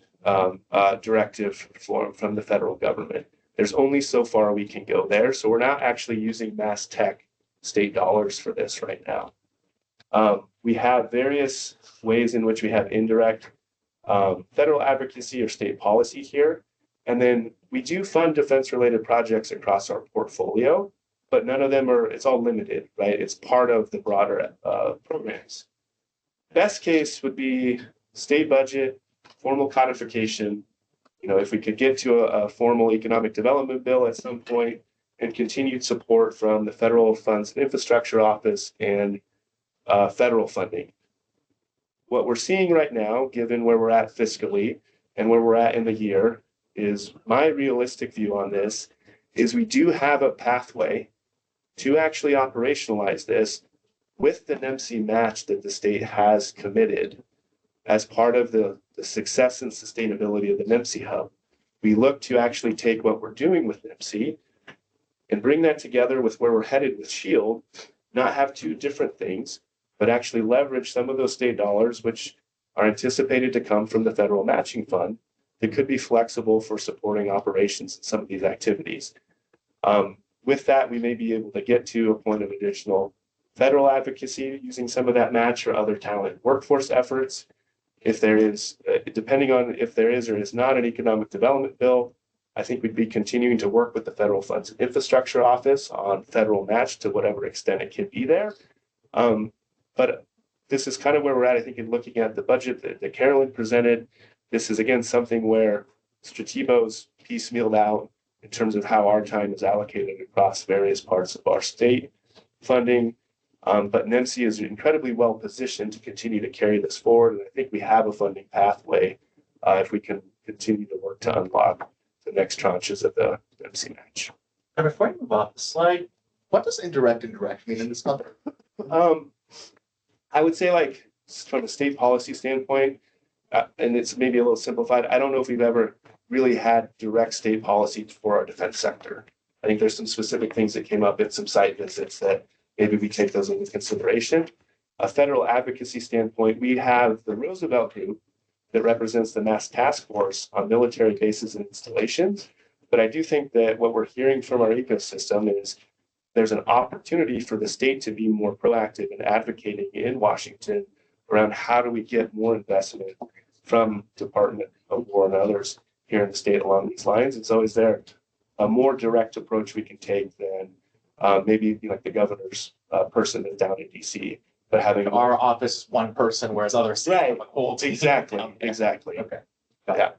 directive from the federal government. There's only so far we can go there, so we're not actually using MassTech state dollars for this right now. We have various ways in which we have indirect federal advocacy or state policy here. And then we do fund defense-related projects across our portfolio, but none of them are, it's all limited, right? It's part of the broader programs. Best case would be state budget, formal codification. You know, if we could get to a formal economic development bill at some point and continued support from the Federal Funds and Infrastructure Office and federal funding. What we're seeing right now, given where we're at fiscally and where we're at in the year, is my realistic view on this is we do have a pathway to actually operationalize this with the NEMC match that the state has committed as part of the success and sustainability of the NEMC hub. We look to actually take what we're doing with NEMC and bring that together with where we're headed with SHIELD, not have 2 different things, but actually leverage some of those state dollars, which are anticipated to come from the federal matching fund, that could be flexible for supporting operations in some of these activities. With that, we may be able to get to a point of additional federal advocacy using some of that match or other talent workforce efforts. If there is, depending on if there is or is not an economic development bill, I think we'd be continuing to work with the Federal Funds and Infrastructure Office on federal match to whatever extent it can be there. But this is kind of where we're at, I think, in looking at the budget that Carolyn presented. This is, again, something where Stratebo's piecemealed out. in terms of how our time is allocated across various parts of our state funding. But NEMC is incredibly well positioned to continue to carry this forward. And I think we have a funding pathway if we can continue to work to unlock the next tranches of the NEMC match. And before I move off the slide, what does indirect mean in this number? I would say, like, from a state policy standpoint, and it's maybe a little simplified, I don't know if we've ever really had direct state policy for our defense sector. I think there's some specific things that came up in some site visits that maybe we take those into consideration. A federal advocacy standpoint, we have the Roosevelt Group that represents the Mass Task Force on military bases and installations. But I do think that what we're hearing from our ecosystem is there's an opportunity for the state to be more proactive in advocating in Washington around how do we get more investment from Department of War and others here in the state along these lines. And so is there a more direct approach we can take than maybe like the governor's person is down in DC, but having Our office is one person, whereas other states have a whole team. Exactly. Okay. Yeah.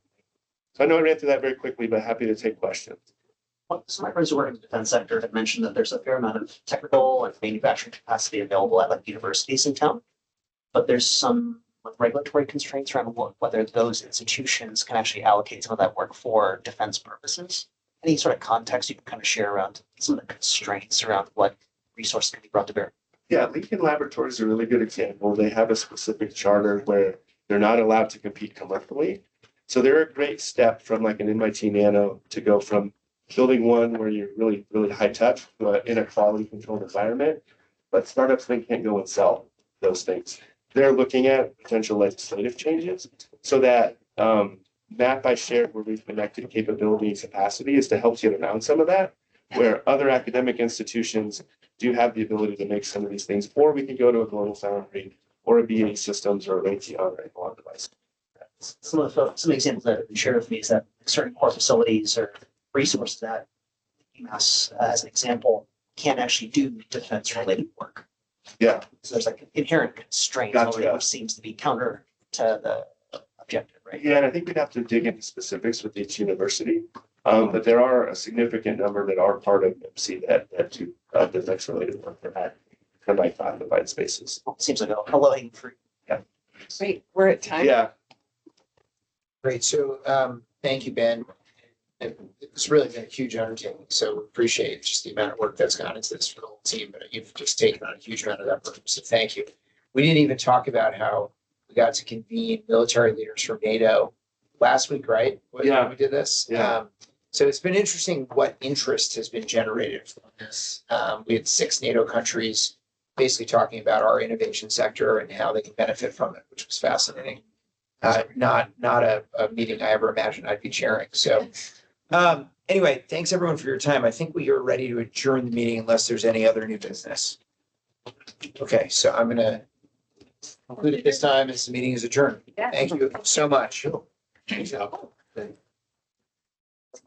So I know I ran through that very quickly, but happy to take questions. So my friends who work in the defense sector have mentioned that there's a fair amount of technical and manufacturing capacity available at like universities in town, but there's some like regulatory constraints around whether those institutions can actually allocate some of that work for defense purposes. Any sort of context you can kind of share around some of the constraints around what resources can be brought to bear? Yeah, Lincoln Laboratory is a really good example. They have a specific charter where they're not allowed to compete commercially. So they're a great step from like an MIT Nano to go from building one where you're really, really high touch, but in a quality controlled environment. But startups, they can't go and sell those things. They're looking at potential legislative changes so that map I shared where we've connected capability and capacity is to help get around some of that, where other academic institutions do have the ability to make some of these things, or we can go to a global foundry or a BAE Systems or a Raytheon or a on device. Some examples that have been shared with me is that certain core facilities or resources that UMass, as an example, can't actually do defense related work. Yeah. So there's like inherent constraints, which seems to be counter to the objective, right? Yeah, and I think we'd have to dig into specifics with each university. But there are a significant number that are part of MC that do defense related work that had classified spaces. Seems like a low-hanging fruit. Yeah. Great, we're at time. Yeah. Great. So thank you, Ben. It's really been a huge undertaking. So appreciate just the amount of work that's gone into this for the whole team, but you've just taken on a huge amount of effort. So thank you. We didn't even talk about how we got to convene military leaders from NATO last week, right? Yeah. We did this. Yeah. So it's been interesting what interest has been generated from this. We had 6 NATO countries basically talking about our innovation sector and how they can benefit from it, which was fascinating. Not a meeting I ever imagined I'd be chairing. So anyway, thanks everyone for your time. I think we are ready to adjourn the meeting unless there's any other new business. Okay, so I'm going to conclude it this time as the meeting is adjourned. Thank you so much. Good job.